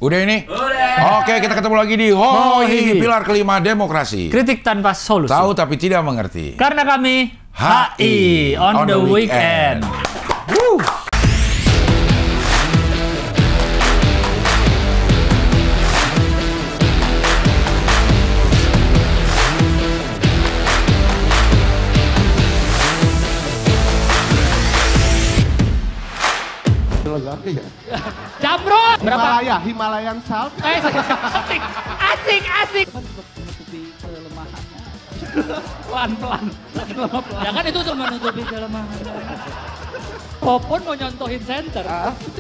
Udah ini? Udah. Oke, kita ketemu lagi di Hoi, pilar kelima demokrasi. Kritik tanpa solusi. Tahu tapi tidak mengerti. Karena kami HI on the weekend. Jamrut berapa? Himalayan Salt. Asik. Menutupi kelemahannya. Pelan-pelan. Ya kan itu untuk menutupi kelemahannya. Popon mau nyontohin center.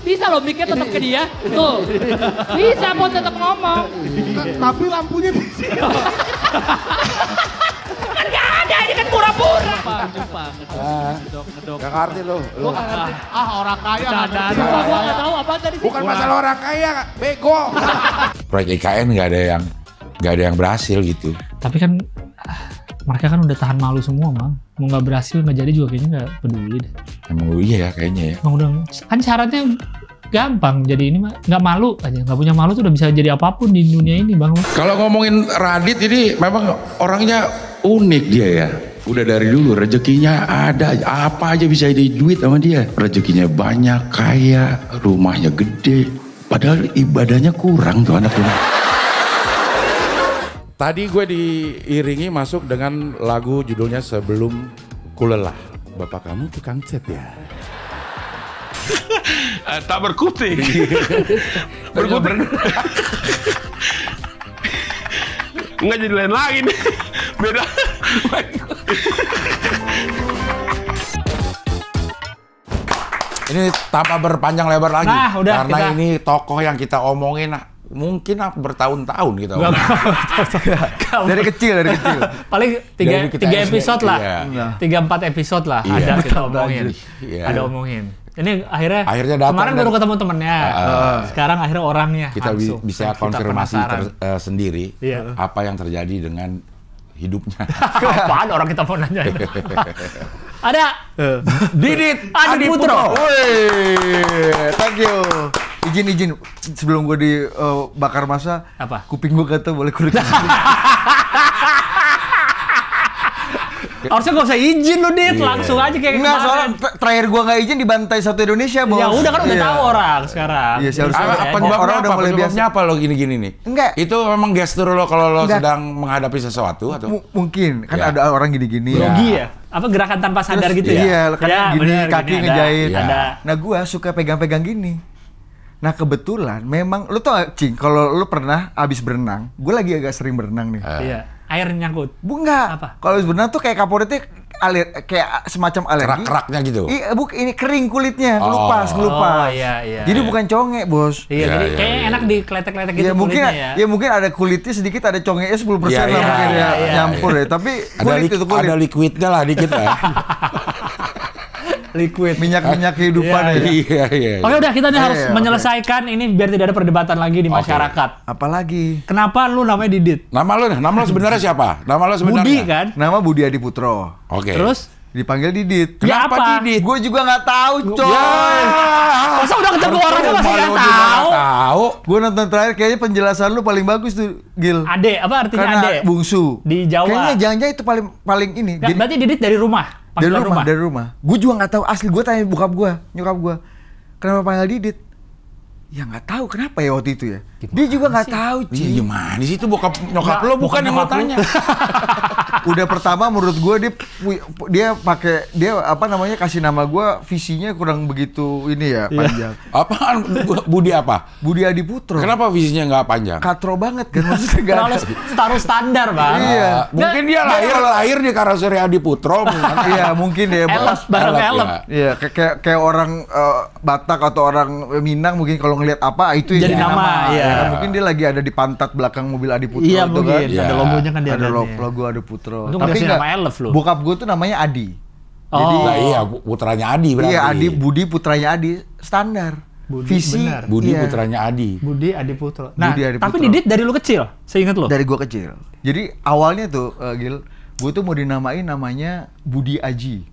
Bisa loh mikir tetap ke dia. Tuh. Bisa mau tetap ngomong. Tapi lampunya di sini. Kan gak ada, ini kan pura-pura. Jepang. Ngedok. Gak ngerti lu. Orang kaya. Gua gak tahu apa tadi sih. Bukan masalah orang kaya, bego. Proyek IKN nggak ada yang berhasil gitu. Tapi kan mereka kan udah tahan malu semua, Mang. Mau nggak berhasil nggak jadi juga kayaknya nggak peduli deh. Emang iya ya kayaknya ya. Emang udah kan syaratnya gampang. Jadi ini mah nggak malu aja. Nggak punya malu tuh udah bisa jadi apapun di dunia ini, Bang. Kalau ngomongin Radit ini memang orangnya unik dia ya. Udah dari dulu rezekinya ada, apa aja bisa jadi duit sama dia. Rezekinya banyak, kaya, rumahnya gede. Padahal ibadahnya kurang tuh anak ini. Tadi gue diiringi masuk dengan lagu judulnya Sebelum Kulelah. Bapak kamu tukang cat ya? Tak berkutik. Berkutik. Nggak jadi lain lagi nih. Beda. Ini tanpa berpanjang lebar lagi. Nah, udah, karena ini tokoh yang kita omongin mungkin bertahun-tahun kita omongin. Dari kecil. Paling tiga episode lah. Iya. 3-4 episode lah Iya. ada kita omongin. Iya. Ada omongin. Ini akhirnya datang kemarin baru ketemu temennya. Sekarang akhirnya orangnya kita langsung. bisa konfirmasi sendiri Iya. apa yang terjadi dengan hidupnya. Apaan orang kita mau nanya? Ada Didit Adi Putro. Wih, thank you. Izin sebelum gue dibakar masa. Apa? Kuping gue kata boleh kulit. Harusnya gak usah izin lu, Dit. Langsung aja kayak Enggak, kemarin. soalnya terakhir gue nggak izin dibantai satu Indonesia, Bos. Ya udah kan udah Iya. tahu orang sekarang. Iya, seharusnya Jadi, Apa orang orang udah mulai biasa. apa lo gini-gini nih? Enggak. Itu memang gestur lo kalau lo Enggak. sedang menghadapi sesuatu atau? Mungkin kan Ya. ada orang gini-gini. Grogi ya? Apa gerakan tanpa sadar Terus, gitu ya? Iya, kan Ya, gini bener, kaki gini, ngejahit. Ada. Nah, gue suka pegang-pegang gini. Nah, kebetulan memang lu tau gak, Cing, kalau lu pernah abis berenang, gue lagi agak sering berenang nih. Iya. Air nyangkut. Enggak. Apa? Kalau abis berenang tuh kayak kapornya kayak semacam alergi. Kerak-keraknya gitu. Iya, ini kering kulitnya, Oh. ngelupas. Oh iya. Jadi bukan conge, Bos. Iya, jadi Iya, kayaknya iya. enak dikletek-kletek gitu Ya mungkin kulitnya ya. mungkin ada kulitnya sedikit, ada congenya 10% Iya, lah iya, mungkin iya, ya iya, nyampur ya. Tapi Ada liquidnya lah dikit lah. Liquid. minyak kehidupan Iya, ya. Iya. Oke udah, kita nih harus Iya, menyelesaikan ini biar tidak ada perdebatan lagi di masyarakat. Apalagi Kenapa lu namanya Didit? Nama lo sebenarnya siapa? Nama lo sebenarnya? Budi kan? nama Budi Adi Putro. Oke. Terus? Dipanggil Didit. Ya, apa? Didit? Gue juga nggak tahu, Ya. coy. Masa udah ketemu orangnya masih nggak Gimana tahu? tahu. Gue nonton terakhir kayaknya penjelasan lu paling bagus tuh, Gil. Ade, apa artinya Karena ade? bungsu. Di Jawa. Kayaknya jangan-jangan itu paling ini. Nggak, berarti Didit dari rumah? Pas dari keluar dari rumah. Gue juga nggak tahu asli. Gue tanya nyokap gue, kenapa panggil Didit? Ya nggak tahu kenapa ya waktu itu ya. Dia juga nggak tahu, Iya, Ci. gimana sih itu nyokap Nggak, lo bukan yang mau nyokap lu. tanya. Udah pertama menurut gue dia apa namanya kasih nama gue visinya kurang begitu ini ya panjang. Apaan? Budi apa? Budi Adi Putro. Kenapa visinya nggak panjang? Katro banget kan maksudnya nggak Terlalu ada. taruh standar, Bang. Iya. Mungkin dia lahir di Karoseri Adi Putro. Iya mungkin ya. Elef, bareng Elef, elef. ya. Iya kayak orang Batak atau orang Minang mungkin kalau ngelihat apa itu Jadi ya nama, iya. Ya kan, mungkin dia lagi ada di pantat belakang mobil Adi Putro Iya, itu mungkin. kan. Iya. Ada logonya kan dia. Ada logo Adi Putro. Untung dikasih nggak, nama Elef lu. Bokap gue tuh namanya Adi. Oh. Nah, iya, putranya Adi berarti. Iya Adi Budi putranya Adi standar. Budi, Visi benar. Budi iya. putranya Adi. Budi Adi Putro. Nah, Budi Adi tapi Putro. Didit dari lu kecil, seingat lu? Dari gue kecil. Jadi awalnya tuh Gil, gue tuh mau dinamain namanya Budi Aji.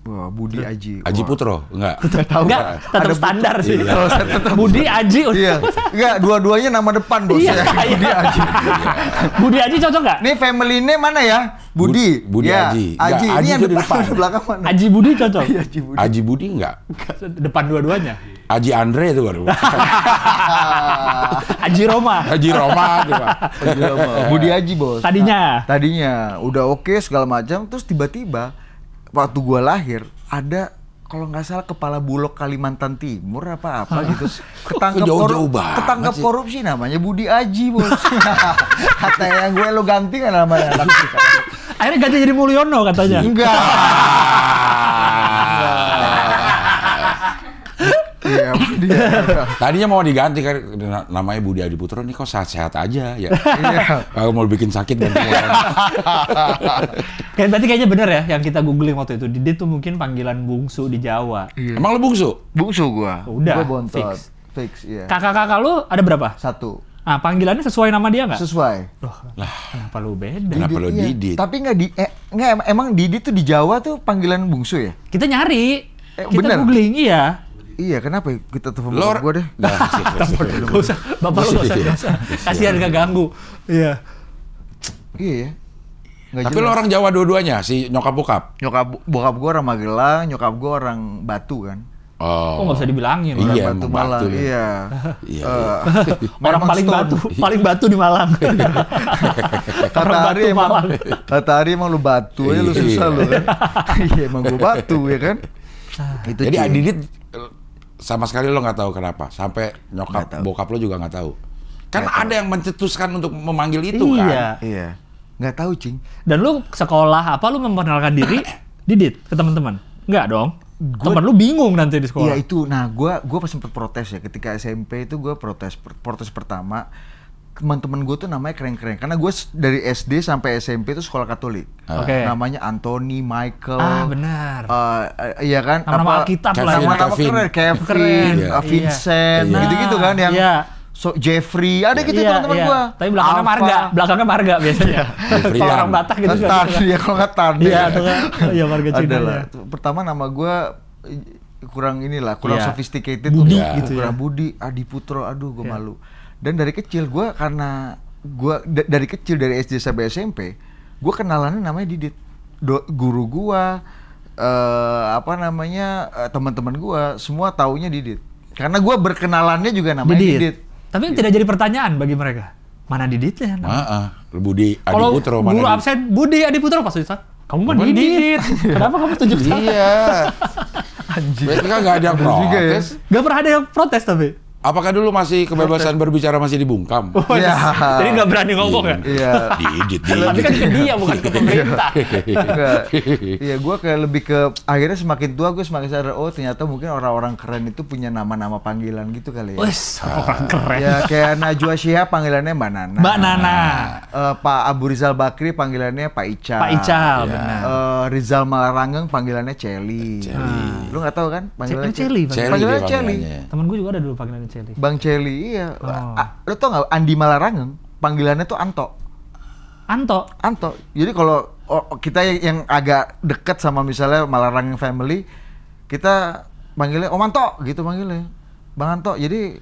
Wah, Budi Aji. Aji Putro, enggak. Enggak, tetap standar sih. Tetap Budi Aji. Iya. Enggak, dua-duanya nama depan, Bos. Iya, Ya, Budi Aji. Budi Aji cocok nggak? Nih family name mana ya? Budi. Budi Ya, Aji. Aji. Enggak, Ini Aji yang tuh di depan, depan. belakang mana? Aji Budi cocok. Iya, Aji Budi. Aji Budi enggak. Depan dua-duanya. Aji Andre itu baru. Aji Roma. Haji Roma tuh, Pak. Budi Aji, Bos. Tadinya. Udah oke segala macam, terus tiba-tiba waktu gua lahir ada kalau nggak salah kepala bulog Kalimantan Timur apa gitu ketangkep jauh-jauh banget ketangkep sih. korupsi namanya Budi Aji, Bos. Kata yang gue lo ganti kan namanya anak kita. Akhirnya ganti jadi Mulyono katanya. Enggak. Iya, Budi. Tadinya mau diganti kan namanya Budi Adi Putro nih kok sehat-sehat aja ya. Iya. Kalau mau bikin sakit ganti orang. Kayak berarti kayaknya bener ya yang kita googling waktu itu. Didit tuh mungkin panggilan bungsu di Jawa. Emang lu bungsu? Bungsu gua. Udah, Gua bontot. fix. Fix, iya. Kakak-kakak lu ada berapa? 1. Ah, panggilannya sesuai nama dia nggak? Sesuai. Lah, kenapa lu beda? Kenapa lu Iya. Didit? Tapi emang Didit tuh di Jawa tuh panggilan bungsu ya? Kita nyari. Kita bener? googling, iya. Iya, kenapa ya? Kita telepon Lor, bapak gua deh. Nah, Gak usah, bapak lu gak usah. Kasihan gak ganggu. Iya. Iya ya. Nggak Tapi jelas. lu orang Jawa dua-duanya, si nyokap bokap. Bokap gua orang Magelang, nyokap gua orang Batu kan. Kok gak usah dibilangin? Iya, Orang emang Batu Malang. Batu lu. Iya. Iya. Orang Memang paling stone. paling batu di Malang. Kata Orang Ari Batu emang, Malang. kata Ari emang lu batu aja lu Iya. susah lu kan. Iya emang gua batu ya kan. Itu Jadi Ci. Didit sama sekali lo nggak tahu kenapa, sampai nyokap Nggak tahu. bokap lo juga nggak tahu. Kan Nggak ada yang mencetuskan untuk memanggil itu Iya. kan. Iya. Nggak tahu, Cing. Dan lu sekolah apa lu memperkenalkan diri Didit ke teman-teman? Enggak dong. Temen lu bingung nanti di sekolah. Iya itu. Nah, gua pas sempet protes ya ketika SMP itu gua protes pertama. Teman-teman gue tuh namanya keren-keren karena gue dari SD sampai SMP itu sekolah Katolik. Oke. Namanya Anthony, Michael. Ah, benar. Iya kan? Nama-nama Alkitab lah ya. Nama-nama Kevin. keren, Kevin, Keren. Iya. Vincent, Iya. gitu-gitu kan yang Iya. Jeffrey, ada gitu Iya, teman-teman iya. gua. Tapi belakangnya marga biasanya. Jeffrey Kalau Tan. orang Batak gitu kan. Tan, ya kalau nggak Tan. Iya, tuh kan. Iya, marga Cina. Adalah. Pertama nama gua kurang Iya. sophisticated Budi tuh. gitu Kurang ya. Budi, Adi Putro, aduh gua Iya. malu. Dan dari kecil gua karena dari kecil dari SD sampai SMP, gua kenalannya namanya Didit. Guru gua teman-teman gua semua taunya Didit. Karena gua berkenalannya juga namanya Didit. Tapi tidak jadi pertanyaan bagi mereka. Mana Diditnya? Budi Adi Kalau Putro mana? guru absen Budi Adi Putro pas itu. Kamu mah Bukan Didit. Kenapa kamu tunjuk saya? Iya. Anjing. Berarti kan nggak ada yang Bener juga ya. protes. Gak pernah ada yang protes tapi. Apakah dulu masih kebebasan berbicara masih dibungkam? Iya. Jadi gak berani ngomong ya? Iya. Didit. Tapi kan ke dia bukan ke pemerintah. Enggak. Iya, gue kayak lebih ke akhirnya semakin tua gue semakin sadar ternyata mungkin orang-orang keren itu punya nama-nama panggilan gitu kali ya. Wes, orang keren. Ya kayak Najwa Shihab panggilannya Mbak Nana. Mbak Nana. Pak Abu Rizal Bakri panggilannya Pak Ical. Pak Ical, Iya. benar. Rizal Malarangeng panggilannya Celi. Lu nggak tahu kan panggilannya Celi, Celi Panggilannya dia Celi. panggilannya. Temen gue juga ada dulu panggilannya Celi. Bang Celi, iya. Oh. Lu tau nggak Andi Malarangeng panggilannya tuh Anto. Anto. Jadi kalau kita yang agak dekat sama misalnya Malarangeng family, kita panggilnya Om Anto gitu panggilnya. Bang Anto. Jadi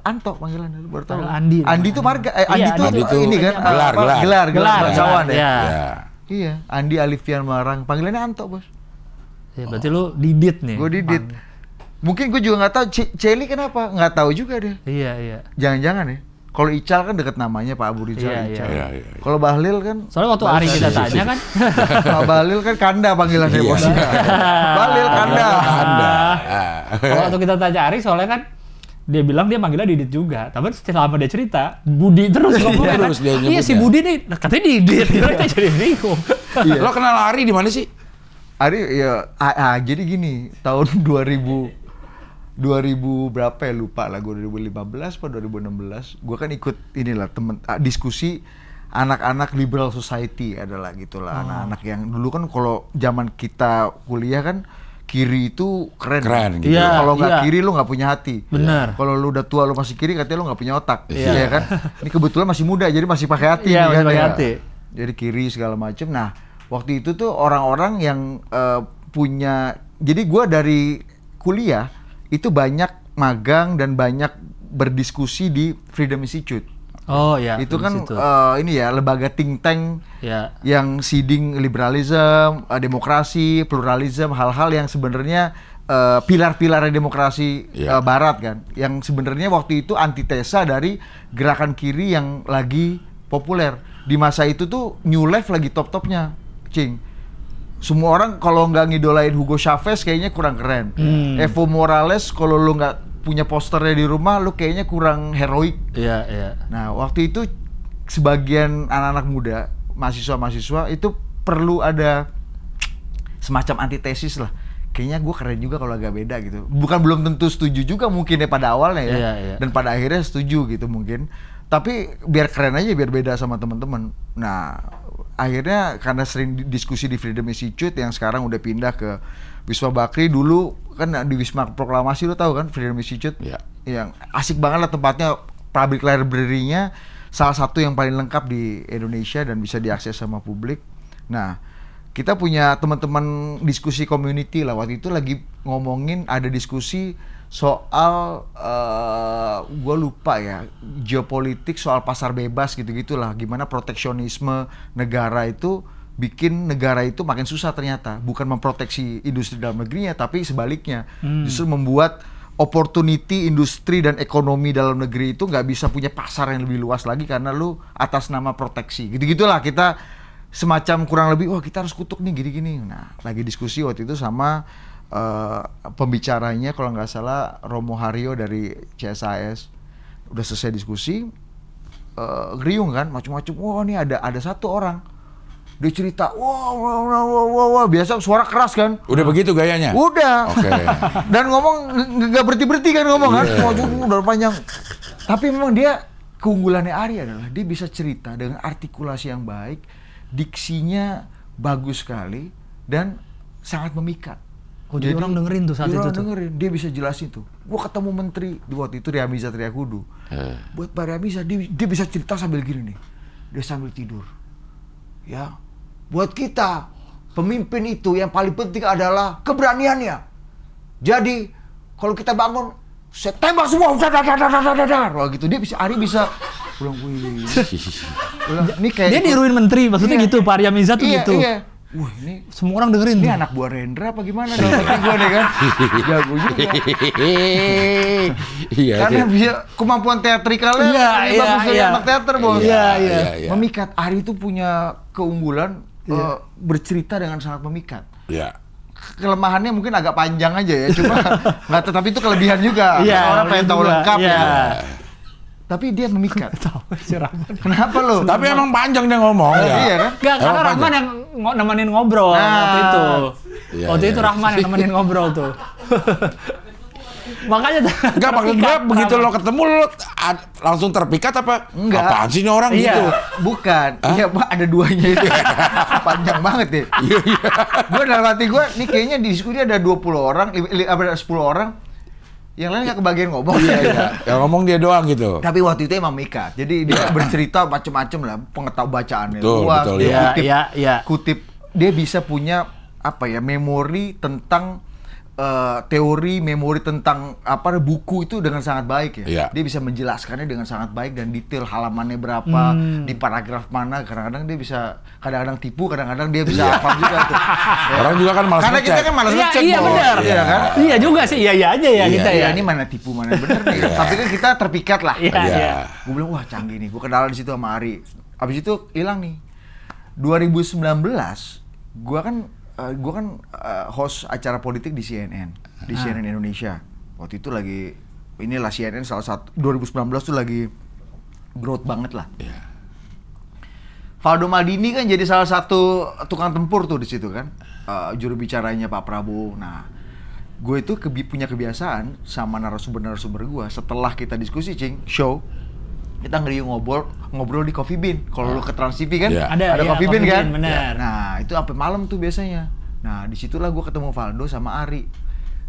Anto panggilannya lu baru tahu. Andi. Andi tuh marga. Andi Iya, tuh Andi tuh ini kan gelar. gelar bangsawan ya. Iya. Ya. Iya, Andi Alifian Malarangeng panggilannya Anto, Bos. Ya, berarti lu Didit nih. Gue Didit. Mungkin gue juga nggak tahu Celi kenapa, nggak tahu juga deh. Iya. Jangan-jangan ya. Kalau Ical kan deket namanya Pak Abu Rizal Iya, Ical. Iya. Kalau Bahlil kan Soalnya waktu Ari kita tanya kan. Pak Bahlil kan Kanda panggilannya Iya. Bos. Bahlil Kanda. Anda. Kalau waktu kita tanya Ari soalnya kan dia bilang dia manggilnya Didit juga. Tapi selama dia cerita, Budi terus ngomong. Iya, terus dia Iya si nyebutnya. Budi nih, katanya Didit. Kita jadi bingung. Lo kenal Ari di mana sih? Ari ya jadi gini, tahun 2000 berapa ya lupa lah, gue 2015 atau 2016 gue kan ikut inilah diskusi anak-anak liberal society adalah gitulah anak-anak yang dulu kan kalau zaman kita kuliah kan kiri itu keren gitu. Iya, kalau nggak iya. kiri lu nggak punya hati. Benar. Kalau lu udah tua lu masih kiri katanya lu nggak punya otak. Iya. Iya kan? Ini kebetulan masih muda jadi masih pakai hati Iya, nih masih kan pakai ya. hati. Jadi kiri segala macem. Nah waktu itu tuh orang-orang yang punya jadi gue dari kuliah itu banyak magang dan banyak berdiskusi di Freedom Institute. Oh ya. Itu kan situ. ini ya lembaga think tank Ya. yang seeding liberalism, demokrasi, pluralism, hal-hal yang sebenarnya pilar-pilar demokrasi Barat kan, yang sebenarnya waktu itu antitesa dari gerakan kiri yang lagi populer di masa itu tuh New Left lagi top-topnya, Cing. Semua orang kalau nggak ngidolain Hugo Chavez kayaknya kurang keren. Evo Morales kalau lu nggak punya posternya di rumah, lu kayaknya kurang heroik. Iya, iya. Nah, waktu itu sebagian anak-anak muda, mahasiswa-mahasiswa itu perlu ada semacam antitesis lah. Kayaknya gue keren juga kalau agak beda gitu. Bukan belum tentu setuju juga mungkin ya pada awalnya ya. Iya. Dan pada akhirnya setuju gitu mungkin. Tapi biar keren aja, biar beda sama teman-teman. Nah, akhirnya karena sering diskusi di Freedom Institute yang sekarang udah pindah ke Wisma Bakri, dulu kan di Wisma Proklamasi lo tahu kan Freedom Institute? Iya. Yang asik banget lah tempatnya, public library-nya salah satu yang paling lengkap di Indonesia dan bisa diakses sama publik. Nah, kita punya teman-teman diskusi community lah, waktu itu lagi ngomongin ada diskusi soal gue lupa ya, geopolitik soal pasar bebas gitu-gitulah, gimana proteksionisme negara itu bikin negara itu makin susah ternyata, bukan memproteksi industri dalam negerinya tapi sebaliknya, justru membuat opportunity industri dan ekonomi dalam negeri itu nggak bisa punya pasar yang lebih luas lagi karena lu atas nama proteksi gitu-gitulah. Kita semacam kurang lebih wah kita harus kutuk nih gini-gini. Nah, lagi diskusi waktu itu sama pembicaranya kalau nggak salah Romo Haryo dari CSIS. Udah selesai diskusi, riung kan macam-macam. Wah, ini ada satu orang dia cerita, wah, biasa suara keras kan. Udah begitu gayanya? Udah. Oke. Dan ngomong nggak berhenti kan ngomong kan. Udah panjang. Tapi memang dia keunggulannya Ari adalah dia bisa cerita dengan artikulasi yang baik, diksinya bagus sekali dan sangat memikat. Oh, jadi orang dengerin tuh saat itu tuh. Dengerin, dia bisa jelasin tuh. Gua ketemu menteri di waktu itu Riamiza Triakudu. Buat Pak Riamiza dia bisa cerita sambil gini nih. Dia sambil tidur. Ya. Buat kita pemimpin itu yang paling penting adalah keberaniannya. Jadi kalau kita bangun saya tembak semua. Wah gitu dia bisa Ari bisa pulang ini kayak dia niruin menteri maksudnya gitu, Pak Riamiza tuh gitu. Iya. Wah ini semua orang dengerin ini tuh. anak buah Rendra apa gimana dalam hati gue nih kan. Jago juga. Iya. Karena bisa kemampuan teatrikalnya bagus dari anak teater, Bos. Iya. Memikat. Ari itu punya keunggulan bercerita dengan sangat memikat. Iya. Kelemahannya mungkin agak panjang aja ya, cuma nggak, tetapi itu kelebihan juga. Orang pengen tahu lengkap ya. Tapi dia memikat. Kenapa lo? Tapi emang panjang dia ngomong. Iya kan? Enggak, karena Rahman yang nemenin ngobrol waktu itu. Iya, Waktu itu Rahman yang nemenin ngobrol tuh. Makanya enggak, maksud gue begitu lo ketemu lo langsung terpikat apa? Enggak. Apaan sih ini orang gitu? Bukan. Iya, Pak, ada duanya itu. Panjang banget ya. Iya. Gue dalam hati gue, nih kayaknya di diskusi ada 20 orang, ada 10 orang. Yang lain nggak kebagian ngomong. Iya. Yang ngomong dia doang gitu. Tapi waktu itu emang mikat. Jadi dia bercerita macam-macam lah, pengetahuan bacaannya luas. Betul, Dia kutip, dia bisa punya apa ya, memori tentang teori, memori tentang buku itu dengan sangat baik ya. Iya. Dia bisa menjelaskannya dengan sangat baik dan detail, halamannya berapa, di paragraf mana. Kadang-kadang dia bisa, kadang-kadang tipu, kadang-kadang dia bisa apa juga tuh. Orang juga kan malas Karena ngecek. kita kan malas ngecek. Iya benar. Iya kan? Iya juga sih, iya aja ya kita ya. Ini mana tipu, mana bener nih. Tapi kan kita terpikat lah. Iya. Gue bilang wah canggih nih. Gue kenalan di situ sama Ari. Abis itu hilang nih. 2019 gue kan host acara politik di CNN, di CNN Indonesia. Waktu itu lagi inilah CNN salah satu 2019 tuh lagi growth banget lah. Valdo Maldini kan jadi salah satu tukang tempur tuh di situ kan, juru bicaranya Pak Prabowo. Nah, gue itu punya kebiasaan sama narasumber gue. Setelah kita diskusi, show, kita ngobrol di Coffee Bean. Kalau lu ke Trans TV kan, ada Coffee Bean kan. Bener. Nah, itu sampai malam tuh biasanya. Nah, disitulah gue ketemu Valdo sama Ari.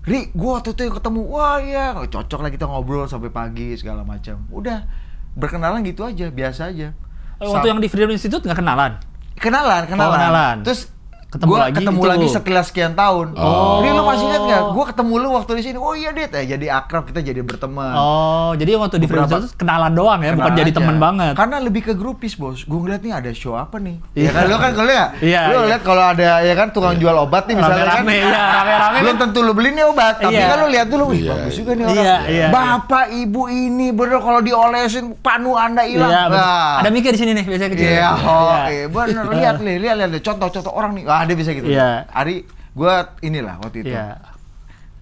Ri, gue waktu itu ketemu, wah iya, cocok lah kita ngobrol sampai pagi segala macam. Udah, berkenalan gitu aja, biasa aja. Waktu yang di Freedom Institute nggak kenalan? Kenalan. Oh, kenalan. Terus ketemu lagi setelah sekian tahun. Ini lu masih ingat nggak? Gue ketemu lu waktu di sini. Oh iya Dit, jadi akrab, kita jadi berteman. Oh, jadi waktu di Freedom itu kenalan doang ya, bukan jadi teman banget. Karena lebih ke grupis bos. Gue ngeliat nih ada show apa nih. Iya kan, lu kan kalau ya, lu lihat kalau ada ya kan tukang jual obat nih misalnya kan. Rame-rame. Belum tentu lu beli nih obat, tapi kan lu lihat dulu, wih bagus juga nih orang. Bapak ibu ini bener kalau diolesin panu Anda hilang. Ada mikir di sini nih biasanya kecil. Iya, bener. Lihat contoh-contoh orang nih. Wah, dia bisa gitu. Ari, gua inilah waktu itu.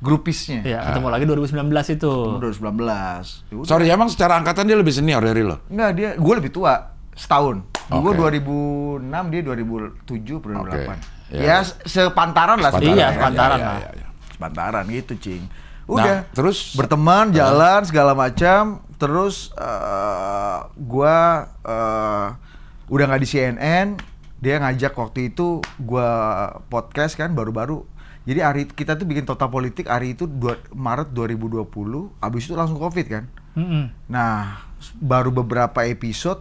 Grupisnya. Iya, ketemu lagi 2019 itu. 2019. Sorry, emang secara angkatan dia lebih senior dari lo? Enggak, gue lebih tua. Setahun. Gue 2006, dia 2007, 2008. Ya, sepantaran lah. Iya, sepantaran lah. Sepantaran gitu, Cing. Udah, terus berteman, jalan, segala macam. Terus gua udah nggak di CNN, dia ngajak waktu itu gua podcast kan baru-baru. Jadi kita tuh bikin Total Politik hari itu Maret 2020, abis itu langsung COVID kan. Nah, baru beberapa episode,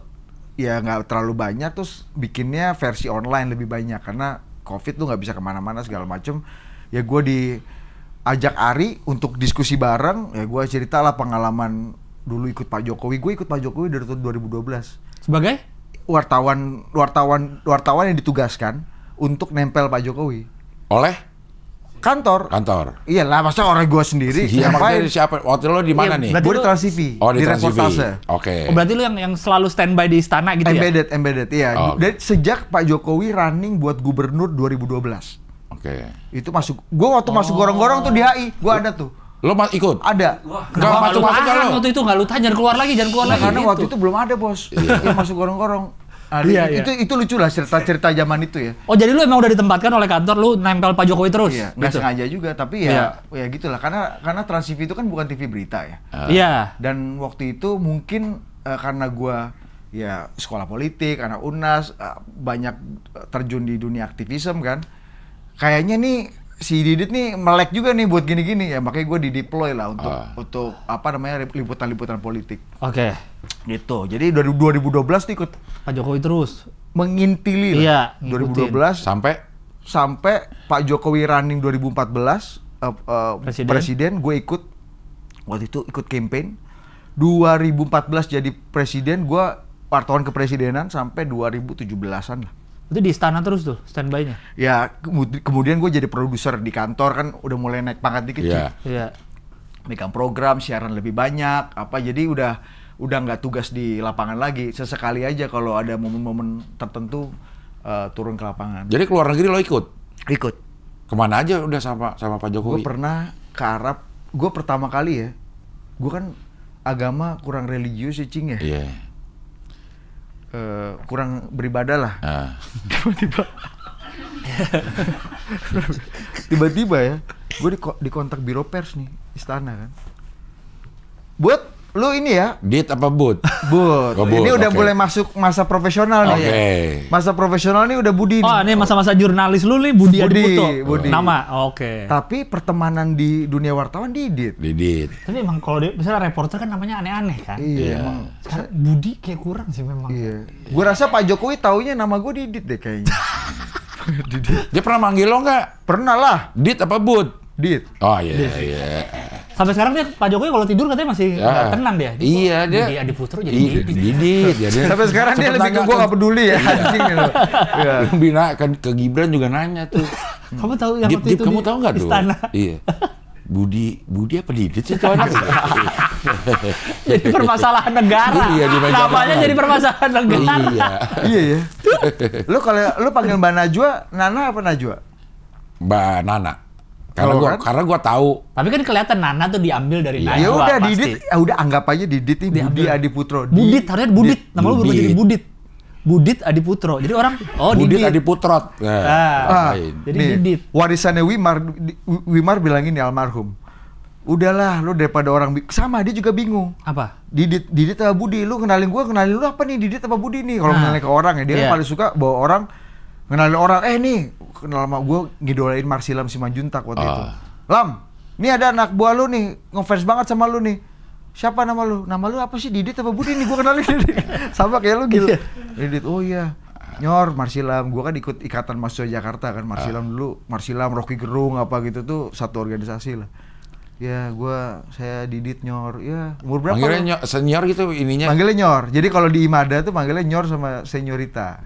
ya nggak terlalu banyak, terus bikinnya versi online lebih banyak karena COVID tuh nggak bisa kemana-mana segala macem. Ya gua diajak Ari untuk diskusi bareng, ya gua cerita lah pengalaman dulu ikut Pak Jokowi. Gue ikut Pak Jokowi dari tahun 2012. Sebagai? Wartawan yang ditugaskan untuk nempel Pak Jokowi. Oleh? Kantor. Iya lah, masa orang gue sendiri. Iya, maksudnya siapa? Waktu lo di mana nih? Gue di Trans TV. Oh, di Trans TV. Reportase. Oke. Oh, berarti lo yang selalu standby di istana gitu Embedded, iya. Dan sejak Pak Jokowi running buat gubernur 2012. Oke. Itu gue waktu masuk gorong-gorong tuh di HI, gue ada tuh. Lo ikut? Ada. Kenapa masuk waktu itu nggak lu tahan, jangan keluar lagi. Karena waktu itu belum ada bos. Yang masuk gorong-gorong. Itu lucu lah cerita zaman itu ya. Oh, jadi lu emang udah ditempatkan oleh kantor, lu nempel Pak Jokowi terus? Iya, nggak sengaja juga, tapi ya gitulah. Karena Trans TV itu kan bukan TV berita ya. Iya. Dan waktu itu mungkin karena gua ya sekolah politik, anak UNAS, banyak terjun di dunia aktivisme kan. Kayaknya nih si Didit nih melek juga nih buat gini-gini ya, makanya gue dideploy lah untuk apa namanya liputan-liputan politik. Oke. Gitu. Jadi dari 2012 tuh ikut Pak Jokowi terus mengintili lah. 2012 sampai Pak Jokowi running 2014 presiden, gue ikut waktu itu ikut campaign. 2014 jadi presiden, gue wartawan kepresidenan sampai 2017-an lah. Itu di istana terus tuh standby-nya? Ya, kemudian gue jadi produser di kantor kan udah mulai naik pangkat dikit. Iya. Megang program, siaran lebih banyak, jadi udah nggak tugas di lapangan lagi. Sesekali aja kalau ada momen-momen tertentu turun ke lapangan. Jadi keluar negeri lo ikut? Ikut. Kemana aja udah sama Pak Jokowi? Gue pernah ke Arab. Gue pertama kali ya, gue kan agama kurang religius ya Cing ya. Iya. Kurang beribadah lah. Tiba-tiba ya, gue dikontak biro pers nih, istana kan. Buat lu ini ya? Dit apa Bud? Bud. Ini udah mulai masuk masa profesional nih. Masa profesional nih udah Budi nih. Oh, ini masa-masa jurnalis lu nih, Budi Adiputro. Budi. Nama, oke. Tapi pertemanan di dunia wartawan Didit. Tapi emang kalau misalnya reporter kan namanya aneh-aneh kan? Iya. Sekarang Budi kayak kurang sih memang. Iya. Gue rasa Pak Jokowi taunya nama gue Didit deh kayaknya. Didit. Dia pernah manggil lo nggak? Pernah lah. Dit apa Bud? Dit. Oh iya. Sampai sekarang dia Pak Jokowi kalau tidur katanya masih tenang dia. Iya dia. Budi Adiputro jadi Didit. Sampai sekarang dia lebih ke gue nggak peduli ya. Anjing gitu. Bina ke Gibran juga nanya tuh. Kamu tahu yang waktu itu kamu tahu nggak tuh? Istana. Iya. Budi apa Didit sih tuh anak? Jadi permasalahan negara. Iya, namanya jadi permasalahan negara. Iya ya. Lu kalau lu panggil Mbak Najwa, Nana apa Najwa? Mbak Nana. Karena gua tahu. Tapi kan kelihatan Nana tuh diambil dari Najwa. Ya udah pasti. Didit, udah anggap aja Didit nih Budi Adiputro. Budit, harusnya Budit. Nama lu berubah jadi Budit. Budit Adiputro. Jadi orang Budit Didit. Adiputrot. Jadi Didit. Warisannya Wimar bilang ini almarhum. Udahlah, lu daripada orang sama dia juga bingung. Apa? Didit apa Budi? Lu kenalin lu apa nih? Didit apa Budi nih? Kalau kenalin ke orang ya, dia kan paling suka bawa orang kenalin orang. Nih, kenal sama gue ngidolain Marsilam Simanjuntak waktu itu. Lam, nih ada anak buah lu nih, ngefans banget sama lu nih. Siapa nama lu? Nama lu apa sih? Didit apa Budi nih? Gue kenalin Didit. Sama kayak lu gitu. Didit, oh iya. Nyor, Marsilam, gua kan ikut Ikatan Mahasiswa Jakarta kan, Marsilam dulu, Marsilam, Rocky Gerung apa gitu tuh satu organisasi lah. Ya, saya Didit Nyor. Ya, umur berapa? Panggilnya senior gitu ininya. Panggilnya Nyor. Jadi kalau di Imada tuh panggilnya Nyor sama Senyorita.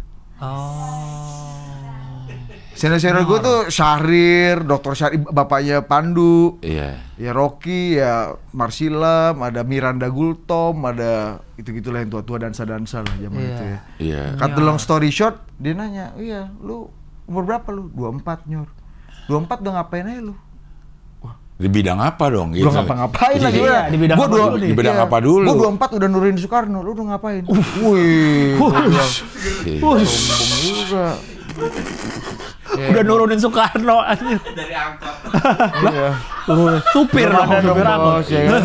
Senior-senior gue tuh Syahrir, Dr. Syahrir, bapaknya Pandu. Iya. Ya Rocky, ya Marsilam, ada Miranda Gultom, ada itu-gitulah yang tua-tua dansa-dansa lah zaman itu ya. Iya. Cut the long story short, dia nanya, iya lu umur berapa lu? 24 Nyor. 24 udah ngapain aja lu? Di bidang apa dong gitu? Belum ngapa-ngapain lagi. Iya, di bidang apa dulu nih? Di bidang apa dulu? Gua 24 udah nurunin Soekarno, lu udah ngapain? Wih. Sombong juga. Udah nurunin Soekarno anjir. Dari angkot. Iya. Supir dong, supir angkot. Bos, ya kan?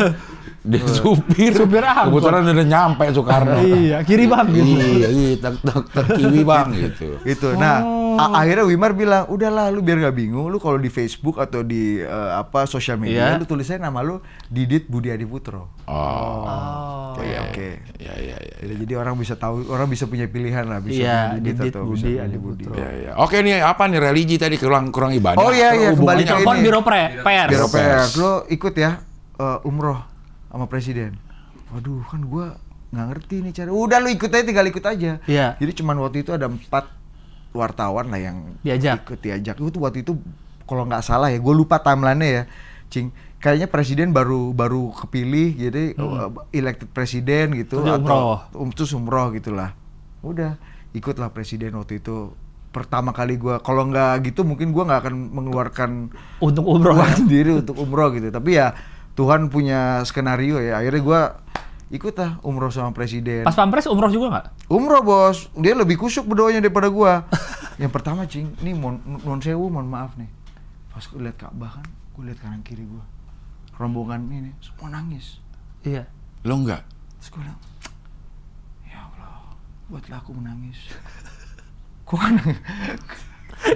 Dia supir angkot. Kebetulan udah nyampe Soekarno. Iya, kiri bang gitu. Iya, tak kiwi bang gitu. Gitu. Nah, akhirnya Wimar bilang, udahlah lu biar gak bingung, lu kalau di Facebook atau di sosial media, lu tulis aja nama lu Didit Budi Adiputro. Oke. Iya. Jadi orang bisa tahu, orang bisa punya pilihan lah, bisa Iya, Didit Didit atau Budi bisa Adiputro. Iya. Oke nih, apa nih religi tadi kurang ibadah? Oh iya, kembali ke Telepon ini. Biro PR. Biro PR, lu ikut ya umroh sama presiden. Waduh, kan gua nggak ngerti nih cara. Udah lu ikut aja, tinggal ikut aja. Iya. Jadi cuman waktu itu ada 4 wartawan lah yang diajak. Itu waktu itu kalau nggak salah ya, gue lupa timelinenya ya, Cing. Kayaknya presiden baru kepilih, jadi elected presiden gitu, terus umroh gitulah. Udah ikutlah presiden waktu itu. Pertama kali gue, kalau nggak gitu mungkin gue nggak akan mengeluarkan untuk umroh sendiri untuk umroh gitu. Tapi ya Tuhan punya skenario ya. Akhirnya gue ikut lah umroh sama presiden. Pas pampres umroh juga nggak? Umroh bos, dia lebih kusuk berdoanya daripada gue. Yang pertama Cing, nih non sewu, mohon maaf nih. Pas gue lihat Ka'bah kan, gue lihat kanan kiri gue, rombongan ini semua nangis. Iya. Lo enggak? Terus gue bilang, ya Allah, buatlah aku menangis. Kok nangis?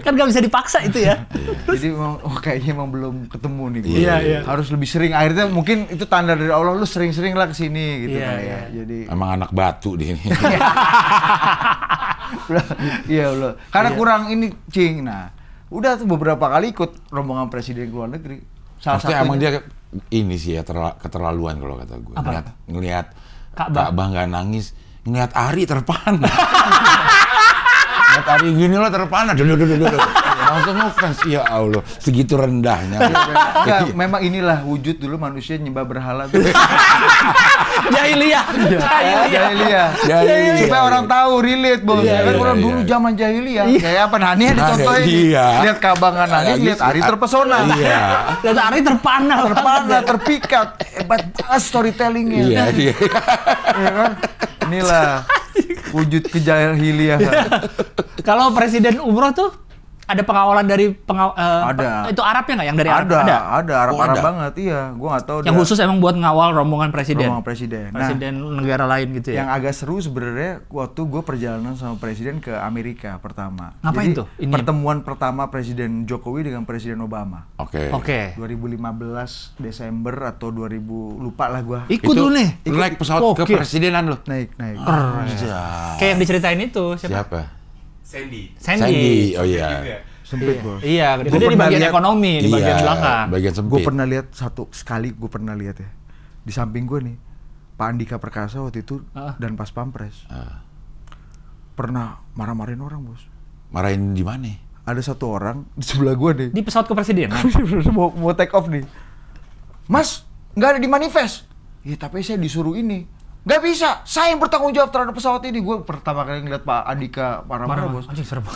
Kan gak bisa dipaksa itu ya. Jadi kayaknya emang belum ketemu nih gue. Iya. Harus lebih sering. Akhirnya mungkin itu tanda dari Allah, lu sering-sering lah kesini gitu kan ya. Jadi emang anak batu di ini. Iya Allah. Karena kurang ini Cing. Nah, udah tuh beberapa kali ikut rombongan presiden ke luar negeri. Maksudnya emang dia ini sih ya keterlaluan kalau kata gue. Ngelihat Ka'bah nggak nangis, ngelihat Ari terpana. Hari gini lo terpana, langsung ngefans, ya Allah, segitu rendahnya. Enggak, memang inilah wujud dulu manusia nyembah berhala tuh. Jahiliyah. Supaya orang tahu relate bos. Kan orang dulu zaman jahiliyah. Kayak apa? Nah, ini dicontohin. Lihat Ka'bah nggak nangis, lihat Ari terpesona. Lihat Ari terpana, terpikat. Hebat banget storytellingnya. Iya kan? Inilah wujud kejahiliah. Kalau presiden umroh tuh ada pengawalan dari ada. Itu Arabnya nggak yang dari Arab? Ada Arab banget, iya. Gua nggak tahu. Yang khusus emang buat ngawal rombongan presiden. Presiden negara lain gitu ya. Yang agak seru sebenarnya waktu gue perjalanan sama presiden ke Amerika pertama. Ngapain Jadi, tuh? Pertemuan pertama Presiden Jokowi dengan Presiden Obama. Oke. 2015 Desember atau 2000 lupa lah gue. Ikut lu nih. Naik pesawat ke presidenan lo. Naik. Kayak yang diceritain itu siapa? Sandy. Oh iya. Sempit bos. Iya, dia di bagian ekonomi, di bagian belakang. Bagian sempit. Gue pernah lihat gue pernah lihat ya. Di samping gue nih, Pak Andika Perkasa waktu itu dan pas pampres. Pernah marah-marahin orang bos. Marahin di mana? Ada satu orang di sebelah gue nih. Di pesawat kepresidenan. mau take off nih. Mas, nggak ada di manifest. Iya tapi saya disuruh ini. Nggak bisa, saya yang bertanggung jawab terhadap pesawat ini. Gue pertama kali ngeliat Pak Andika marah-marah bos.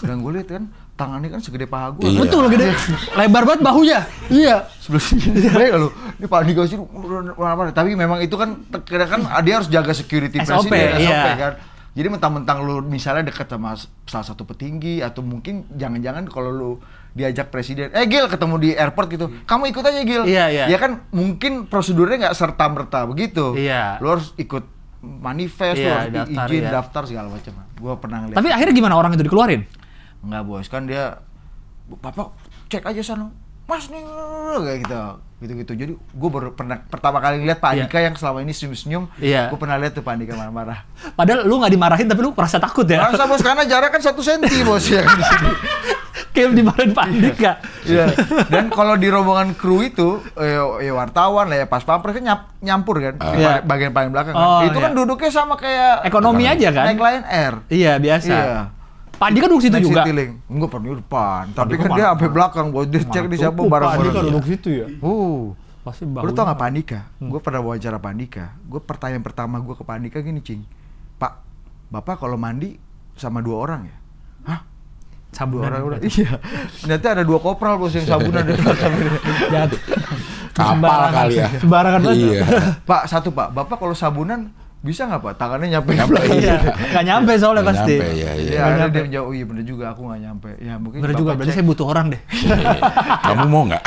Dan gue lihat kan, tangannya kan segede paha gue. Iya. Betul, gede. Lebar banget bahunya. Iya. Sebelah sini. Baik loh. Ini Pak Andika sini marah-marah. Tapi memang itu kan, kadang dia harus jaga security SOP, presiden. SOP iya. kan. Jadi mentang-mentang lu misalnya dekat sama salah satu petinggi, atau mungkin jangan-jangan kalau lu diajak presiden, Gil ketemu di airport gitu, kamu ikut aja Gil. Iya. Ya kan mungkin prosedurnya nggak serta-merta begitu. Iya. Lu harus ikut manifest, izin, daftar segala macam. Gua pernah ngeliat. Tapi akhirnya gimana orang itu dikeluarin? Enggak bos, kan dia, Bapak cek aja sana, Mas nih kayak gitu. gitu-gitu. Jadi gue baru pernah pertama kali lihat Pak Andika yang selama ini senyum-senyum. Gue pernah lihat tuh Pak Andika marah-marah. Padahal lu nggak dimarahin tapi lu merasa takut ya? Merasa bos, karena jarak kan 1 senti bos ya di sini. Kayak dimarahin Pak Andika. Iya. Dan kalau di rombongan kru itu, ya wartawan lah ya, pas pampres kan nyampur kan, di bagian paling belakang kan. Itu kan duduknya sama kayak ekonomi aja kan? Naik Lion Air. Iya, biasa. Iya. Pak Andika duduk situ juga? Enggak, pernah di depan. Tapi kan dia sampai belakang, bos. Dia cek di siapa barang-barang. Pak Andika duduk situ ya? Pasti bagus. Lu tau gak Pak Andika? Gue pernah wawancara Pak Andika. Gue pertanyaan pertama gue ke Pak Andika gini, Cing. Pak, Bapak kalau mandi sama 2 orang ya? Hah? Sabunan? Orang. Iya. Nanti ada 2 kopral bos yang sabunan di belakang. Kapal kali ya. Sembarangan banget. Iya. Pak, Pak, Bapak kalau sabunan bisa nggak Pak? Tangannya nyampe. Iya. Nggak nyampe soalnya pasti. Iya, ada dia menjauh. Iya bener juga, aku nggak nyampe. Ya mungkin. Bener juga, berarti saya butuh orang deh. Kamu mau nggak?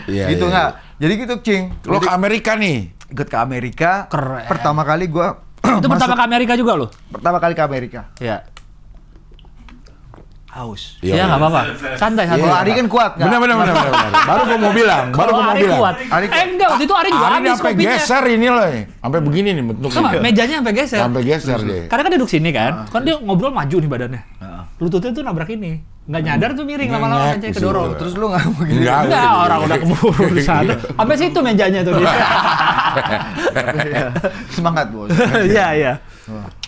Gitu nggak? Jadi gitu, Cing. Lo ke Amerika nih? Ikut ke Amerika. Keren. Pertama kali gua. Itu pertama ke Amerika juga lo? Pertama kali ke Amerika. Iya. Haus. Iya nggak apa-apa. Santai. Kalau Ari kan kuat. Benar. Baru gua mau bilang. Kalau Ari kuat. Enggak, waktu itu Ari juga Ari habis sampai kopinya. geser ini loh. Sampai begini nih bentuknya. Sama, mejanya sampai geser. Sampai geser deh. Karena kan duduk sini kan. Kan dia ngobrol maju nih badannya. Lututnya tuh nabrak ini. Nggak nyadar tuh miring lama-lama mejanya kedorong. Terus lu nggak begini? Enggak, orang udah keburu di sana. Sampai situ mejanya tuh dia. Semangat, bos. Iya.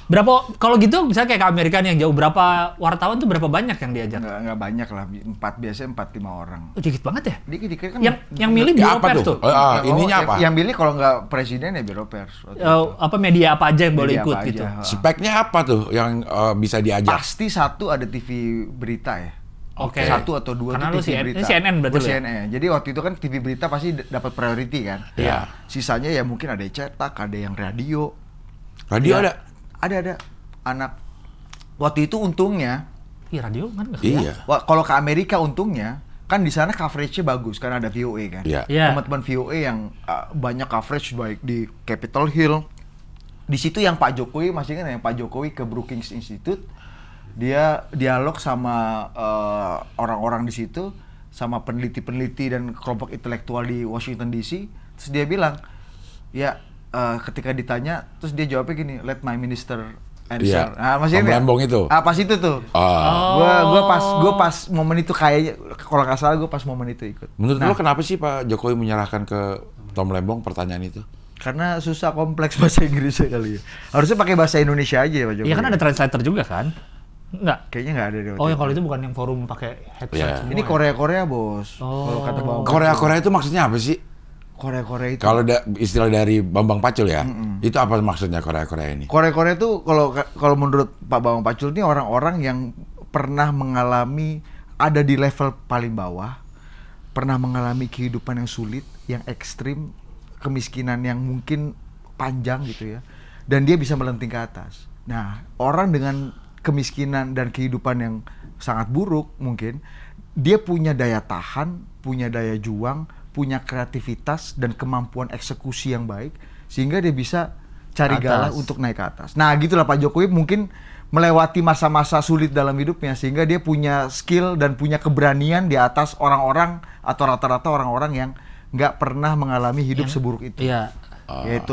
Berapa kalau gitu misalnya kayak ke Amerika nih yang jauh, berapa wartawan tuh berapa banyak yang diajak? Enggak banyak lah, biasanya 4-5 orang. Dikit banget ya? Dikit kan. Yang milih biro pers tuh. Ininya apa? Yang milih kalau nggak presiden ya biro pers. Apa media apa aja yang boleh ikut gitu. Speknya apa tuh yang bisa diajak? Pasti satu ada TV berita ya. Oke. 1 atau 2 karena tuh lu TV berita. Ini CNN berarti lu. CNN. Jadi waktu itu kan TV berita pasti dapat priority kan. Iya. Sisanya ya mungkin ada yang cetak, ada yang radio. Radio ada? Ada. Anak waktu itu untungnya radio kan nggak iya. Kalau ke Amerika untungnya kan di sana coveragenya bagus karena ada VOA kan. Iya. Teman-teman VOA yang banyak coverage baik di Capitol Hill. Di situ yang Pak Jokowi masih kan yang Pak Jokowi ke Brookings Institute, dia dialog sama orang-orang di situ, sama peneliti-peneliti dan kelompok intelektual di Washington DC. Terus dia bilang, ya ketika ditanya, terus dia jawabnya gini, let my minister answer. Nah, Tom Lembong itu. Pas itu tuh. Gue pas momen itu kayaknya, kalau nggak salah gue pas momen itu ikut. Menurut lo kenapa sih Pak Jokowi menyerahkan ke Tom Lembong pertanyaan itu? Karena susah, kompleks bahasa Inggrisnya kali ya. Harusnya pakai bahasa Indonesia aja ya Pak Jokowi. Iya kan ada translator juga kan? Enggak. Kayaknya nggak ada deh. Yang kalau itu bukan yang forum pakai headset semua. Ini Korea-Korea bos. Kalau kata Bang. Korea itu maksudnya apa sih? Korea itu. Kalau istilah dari Bambang Pacul ya, itu apa maksudnya Korea ini? Korea itu kalau menurut Pak Bambang Pacul ini orang-orang yang pernah mengalami, ada di level paling bawah, pernah mengalami kehidupan yang sulit, yang ekstrim, kemiskinan yang mungkin panjang gitu ya, dan dia bisa melenting ke atas. Nah, orang dengan kemiskinan dan kehidupan yang sangat buruk mungkin, dia punya daya tahan, punya daya juang, punya kreativitas dan kemampuan eksekusi yang baik sehingga dia bisa cari galah untuk naik ke atas. Nah, gitulah Pak Jokowi mungkin melewati masa-masa sulit dalam hidupnya sehingga dia punya skill dan punya keberanian di atas orang-orang atau rata-rata orang-orang yang nggak pernah mengalami hidup seburuk itu. Iya.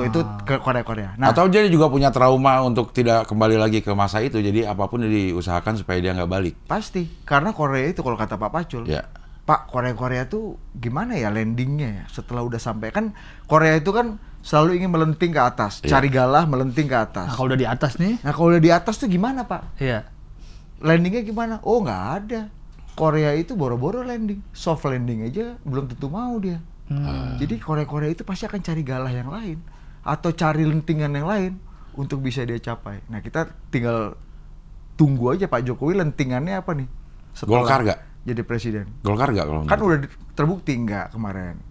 Itu ke Korea. Nah, atau dia juga punya trauma untuk tidak kembali lagi ke masa itu, jadi apapun diusahakan supaya dia nggak balik. Pasti, karena Korea itu kalau kata Pak Pacul, Pak, Korea tuh gimana ya landingnya ya setelah udah sampai, kan Korea itu kan selalu ingin melenting ke atas, cari galah melenting ke atas. Nah, kalau udah di atas nih? Nah, kalau udah di atas tuh gimana Pak? Iya. Landingnya gimana? Oh, nggak ada. Korea itu boro-boro landing, soft landing aja belum tentu mau dia. Jadi Korea itu pasti akan cari galah yang lain atau cari lentingan yang lain untuk bisa dia capai. Nah, kita tinggal tunggu aja Pak Jokowi lentingannya apa nih? Golkar nggak? Jadi presiden. Golkar nggak kalau kan udah terbukti nggak kemarin.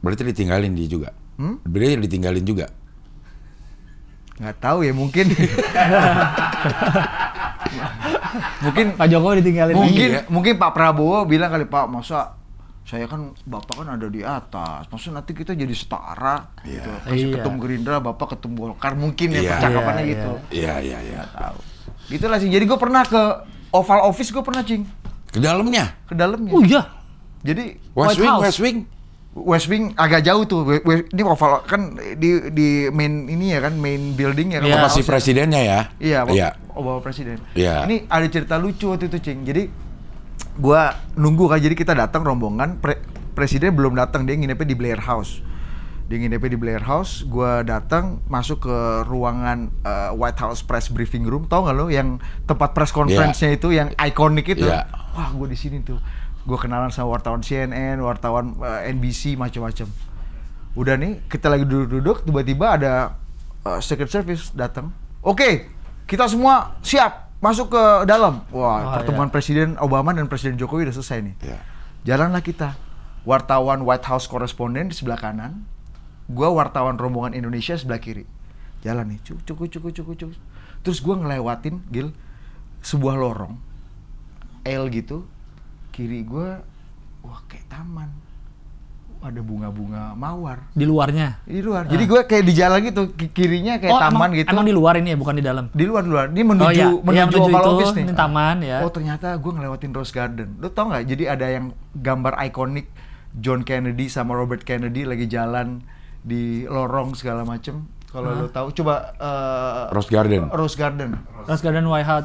Berarti ditinggalin dia juga. Berarti ditinggalin juga. Nggak tahu ya, mungkin. Mungkin Pak Jokowi ditinggalin. Mungkin Pak Prabowo bilang kali, Pak, masa saya kan Bapak kan ada di atas, maksudnya nanti kita jadi setara gitu. Ketum Gerindra, Bapak ketum Golkar, mungkin ya percakapannya gitu. Iya. Nggak tahu. Gitulah sih. Jadi gue pernah ke Oval Office, gue pernah, Cing. Ke dalamnya? Ke dalamnya. Oh iya. Jadi White House. West Wing agak jauh tuh. Ini oval kan di main ini ya kan, main building ya kan. Iya. Oval Masih House ya. presidennya ya? Iya, Oval presiden. Iya. Ini ada cerita lucu waktu itu, Cing. Jadi gua nunggu kan, jadi kita datang rombongan, presiden belum datang, dia nginepnya di Blair House. Gua datang masuk ke ruangan White House press briefing room, tau nggak lo yang tempat press conference-nya itu yang ikonik itu. Iya. Wah, gua di sini tuh. Gue kenalan sama wartawan CNN, wartawan NBC, macam-macam. Udah nih, kita lagi duduk-duduk, tiba-tiba ada Secret Service datang. Oke, kita semua siap masuk ke dalam. Wah, pertemuan Presiden Obama dan Presiden Jokowi udah selesai nih. Yeah. Jalanlah kita. Wartawan White House koresponden di sebelah kanan. Gua wartawan rombongan Indonesia sebelah kiri. Jalan nih, cuk. Terus gua ngelewatin, Gil, sebuah lorong L gitu. Kiri gue, wah kayak taman, ada bunga-bunga mawar Di luarnya. di luar. Jadi gue kayak di jalan gitu, kirinya kayak taman gitu. Emang di luar ini ya, bukan di dalam. Di luar. Ini menuju Oval itu, Office nih. ini taman ya. Oh ternyata gue ngelewatin Rose Garden. Lo tau nggak? Jadi ada yang gambar ikonik John Kennedy sama Robert Kennedy lagi jalan di lorong segala macem. Kalau lo tahu, coba Rose Garden. Rose Garden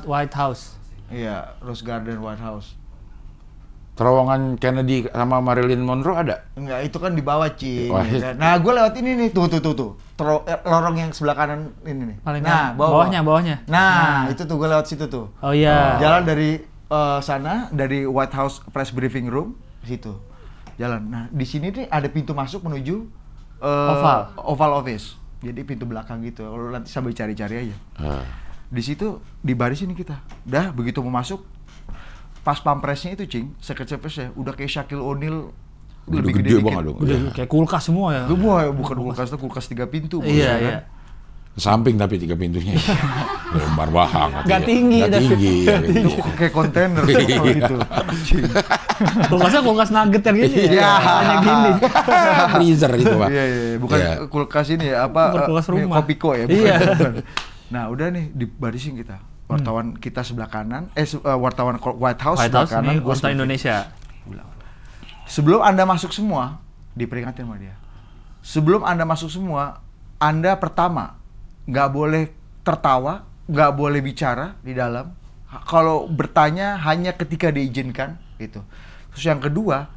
White House. Iya, Rose Garden White House. Terowongan Kennedy sama Marilyn Monroe ada? Enggak, itu kan di bawah, Cing. Wah, Nah, gue lewat ini nih, tuh. Lorong yang sebelah kanan ini nih. Paling nah, bawahnya. Nah, itu tuh gue lewat situ tuh. Oh iya. Jalan dari sana, dari White House press briefing room, situ. Jalan. Nah, di sini nih ada pintu masuk menuju Oval Office. Jadi pintu belakang gitu. Kalau nanti sambil cari-cari aja. Di situ dibarisin kita. Udah, begitu mau masuk, pas pampresnya itu, Cing, Secret Service-nya udah kayak Shaquille O'Neal, lebih gede banget dikit. dong. Udah kayak kulkas semua ya. Bukan kulkas 3 pintu. Iya. Samping tapi 3 pintunya. Lebar banget. Nggak tinggi. Itu kayak kontainer gitu. Kulkasnya kulkas nugget yang gini Iya. Hanya gini. Freezer itu, Pak. Iya. Bukan kulkas ini ya, apa? Bukan kulkas rumah. Kopiko ya. Iya. Nah, udah nih dibarisin kita. Wartawan kita sebelah kanan, wartawan White House sebelah kanan, gue sebelah Indonesia. Sebelum Anda masuk semua, diperingatin sama dia. Sebelum Anda masuk semua, Anda pertama nggak boleh tertawa, nggak boleh bicara di dalam. Kalau bertanya hanya ketika diizinkan, gitu. Terus yang kedua,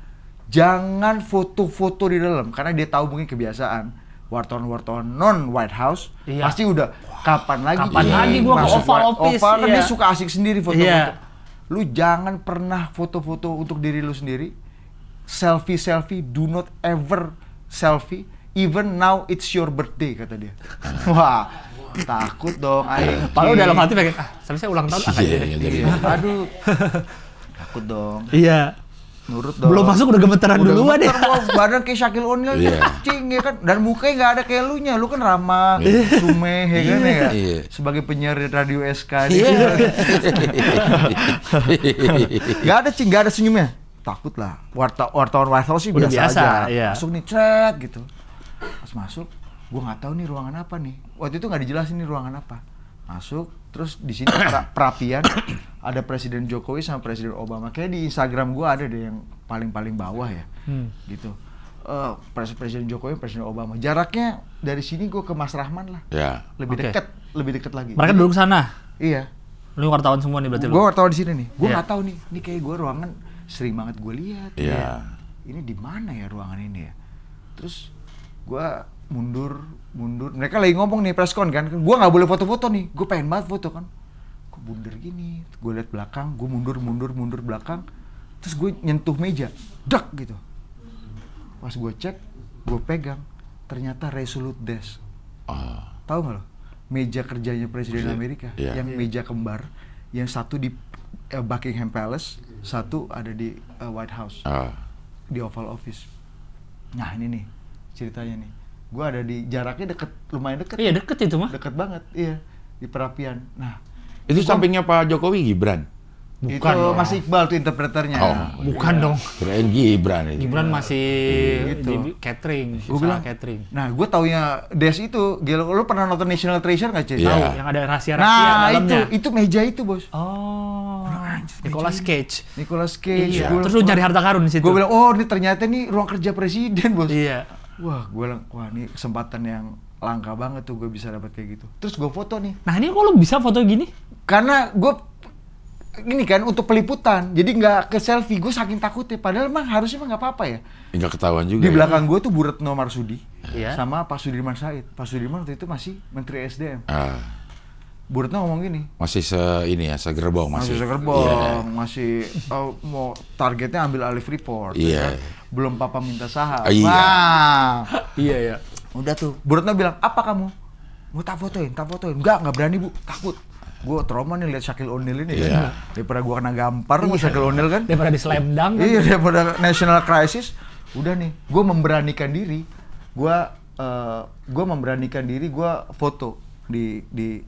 jangan foto-foto di dalam, karena dia tahu mungkin kebiasaan wartawan-wartawan non White House pasti udah kapan lagi gua ke Oval Office. Kan dia suka asik sendiri foto-foto. Iya. Lu jangan pernah foto-foto untuk diri lu sendiri. Selfie, do not ever selfie. Even now it's your birthday, kata dia. Wah, takut dong. Padahal dalam hati pengen, saya ulang tahun aja. Iya. Aduh, takut dong. Iya. Nurut dong. Belum masuk udah gemeteran duluan ya. Badan kayak Shaquille O'Neal, Cing, ya kan. Dan mukanya nggak ada kayak elunya. Lu kan ramah, sumeh, ya kan ya. Sebagai penyiar radio SK. Gak ada, Cing, gak ada senyumnya. Takut lah. Wartawan White House sih udah biasa aja. Iya. Masuk nih, cet gitu. Pas masuk, gua nggak tahu nih ruangan apa nih. Waktu itu nggak dijelasin nih ruangan apa. Masuk, terus di sini perapian ada Presiden Jokowi sama Presiden Obama. Kayak di Instagram gua ada deh yang paling bawah ya, gitu. Presiden Jokowi, Presiden Obama. Jaraknya dari sini gua ke Mas Rahman lah. Ya. Lebih dekat lagi. Mereka duduk sana. Iya. Lu wartawan semua nih berarti lu. Gua wartawan di sini nih. Gua nggak tahu nih. Ini kayak gua ruangan sering banget gue lihat. Iya. Ini di mana ya ruangan ini ya? Terus gua mundur. Mereka lagi ngomong nih press con kan. Gua nggak boleh foto-foto nih. Gue pengen banget foto kan. Gue mundur gini. Gue lihat belakang. Gue mundur belakang. Terus gue nyentuh meja. Dak gitu. Pas gue cek, gue pegang. Ternyata Resolute Desk. Tahu nggak lo? Meja kerjanya Presiden Amerika. Yang meja kembar. Yang satu di Buckingham Palace. Satu ada di White House. Di Oval Office. Nah ini nih ceritanya nih. Gue ada di jaraknya lumayan deket. Iya deket itu mah. Deket banget, iya. Di perapian. Nah, itu sampingnya Pak Jokowi Gibran. Bukan itu dong. Mas Iqbal tuh interpreternya. Bukan dong. Kirain Gibran itu. Gibran masih Gitu. di catering. Gue bilang catering. Nah, gue taunya Des itu, gila, lu pernah nonton National Treasure nggak, Cik? Iya. Tahu yang ada rahasia-rahasia Nah, dalamnya. itu meja itu, Bos. Oh. Nicolas Cage. Iya. Gua Terus lu cari harta karun di situ. Gue bilang, oh ini ternyata nih ruang kerja presiden, bos. Iya. Wah, gue bilang, wah ini kesempatan yang langka banget tuh gue bisa dapat kayak gitu. Terus gue foto nih. Nah ini kok lu bisa foto gini? Karena gue ini kan untuk peliputan, jadi nggak ke selfie. Gue saking takutnya. Padahal emang harusnya nggak apa-apa ya. Nggak ketahuan juga. Di belakang gue tuh Bu Retno Marsudi, Iya. sama Pak Sudirman Said. Pak Sudirman waktu itu masih Menteri SDM. Ah, Bu Retno ngomong gini, masih segerbong masih. segerbong, masih mau targetnya ambil alih Freeport. Iya. Ya kan? Belum papa minta saham. Iya. Wah, Iya ya. udah tuh. Bu Retno bilang, apa kamu? Mau tak fotoin. Nggak berani Bu, takut. Gue trauma nih lihat Shaquille O'Neal ini. Iya. Kan? Daripada gue kena gampar sama Shaquille O'Neal kan. Daripada di slam dunk kan. Iya, daripada national crisis. Udah nih, gue memberanikan diri. Gue memberanikan diri, gue foto di